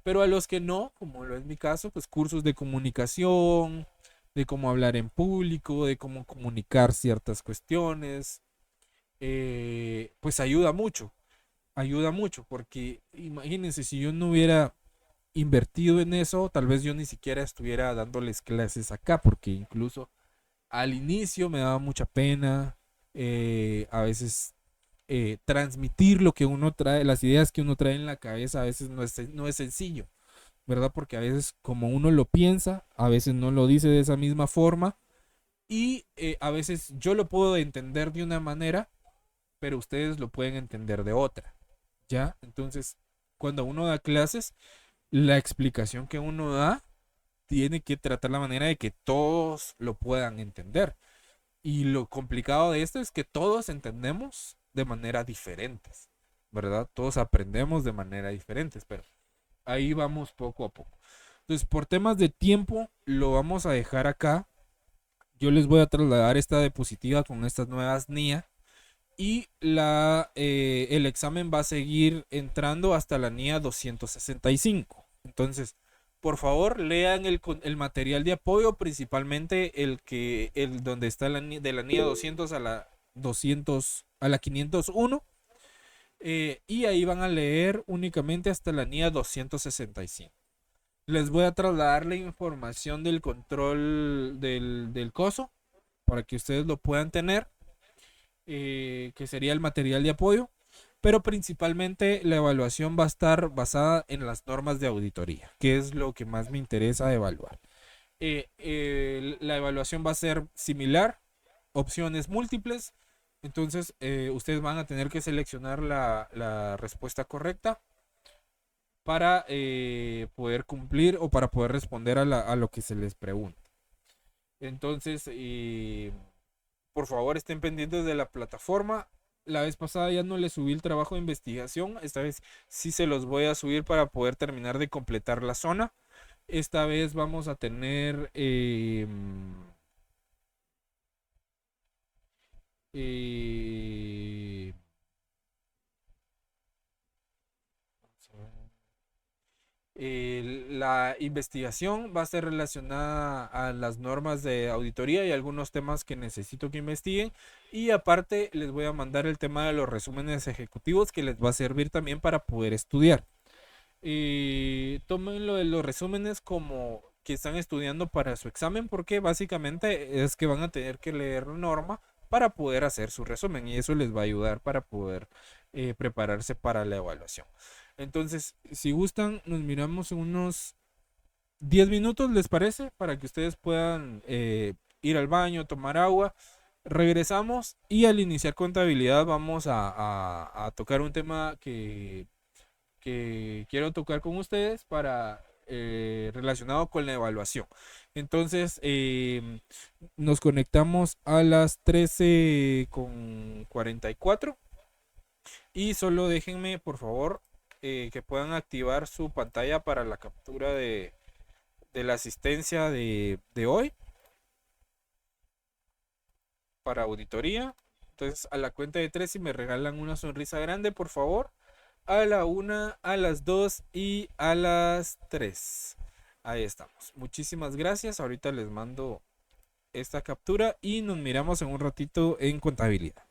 Pero a los que no, como lo es mi caso, pues cursos de comunicación, de cómo hablar en público, de cómo comunicar ciertas cuestiones, pues ayuda mucho, porque imagínense, si yo no hubiera invertido en eso, tal vez yo ni siquiera estuviera dándoles clases acá, porque incluso al inicio me daba mucha pena, a veces transmitir lo que uno trae, las ideas que uno trae en la cabeza, a veces no es sencillo, ¿verdad? Porque a veces como uno lo piensa, a veces no lo dice de esa misma forma y a veces yo lo puedo entender de una manera, pero ustedes lo pueden entender de otra, ¿ya? Entonces, cuando uno da clases, la explicación que uno da tiene que tratar la manera de que todos lo puedan entender. Y lo complicado de esto es que todos entendemos de manera diferentes, ¿verdad? Todos aprendemos de manera diferente, pero ahí vamos poco a poco. Entonces, por temas de tiempo, lo vamos a dejar acá. Yo les voy a trasladar esta diapositiva con estas nuevas NIA. Y el examen va a seguir entrando hasta la NIA 265. Entonces, por favor, lean el material de apoyo, principalmente el donde está de la NIA 200 a la 501. Y ahí van a leer únicamente hasta la NIA 265. Les voy a trasladar la información del control del coso para que ustedes lo puedan tener. Que sería el material de apoyo, pero principalmente la evaluación va a estar basada en las normas de auditoría, que es lo que más me interesa evaluar. La evaluación va a ser similar, opciones múltiples, entonces ustedes van a tener que seleccionar la respuesta correcta para poder cumplir o para poder responder a lo que se les pregunta. Entonces, por favor, estén pendientes de la plataforma. La vez pasada ya no les subí el trabajo de investigación. Esta vez sí se los voy a subir para poder terminar de completar la zona. Esta vez vamos a tener la investigación va a ser relacionada a las normas de auditoría y algunos temas que necesito que investiguen. Y aparte les voy a mandar el tema de los resúmenes ejecutivos que les va a servir también para poder estudiar. Tomen lo de los resúmenes como que están estudiando para su examen, porque básicamente es que van a tener que leer la norma para poder hacer su resumen y eso les va a ayudar para poder prepararse para la evaluación. Entonces, si gustan, nos miramos en unos 10 minutos, ¿les parece? Para que ustedes puedan ir al baño, tomar agua. Regresamos y al iniciar contabilidad vamos a tocar un tema que quiero tocar con ustedes relacionado con la evaluación. Entonces, nos conectamos a las 13:44 y solo déjenme, por favor, que puedan activar su pantalla para la captura de la asistencia de hoy para auditoría. Entonces, a la cuenta de 3, si me regalan una sonrisa grande, por favor. A la 1, a las 2 y a las 3. Ahí estamos. Muchísimas gracias. Ahorita les mando esta captura y nos miramos en un ratito en contabilidad.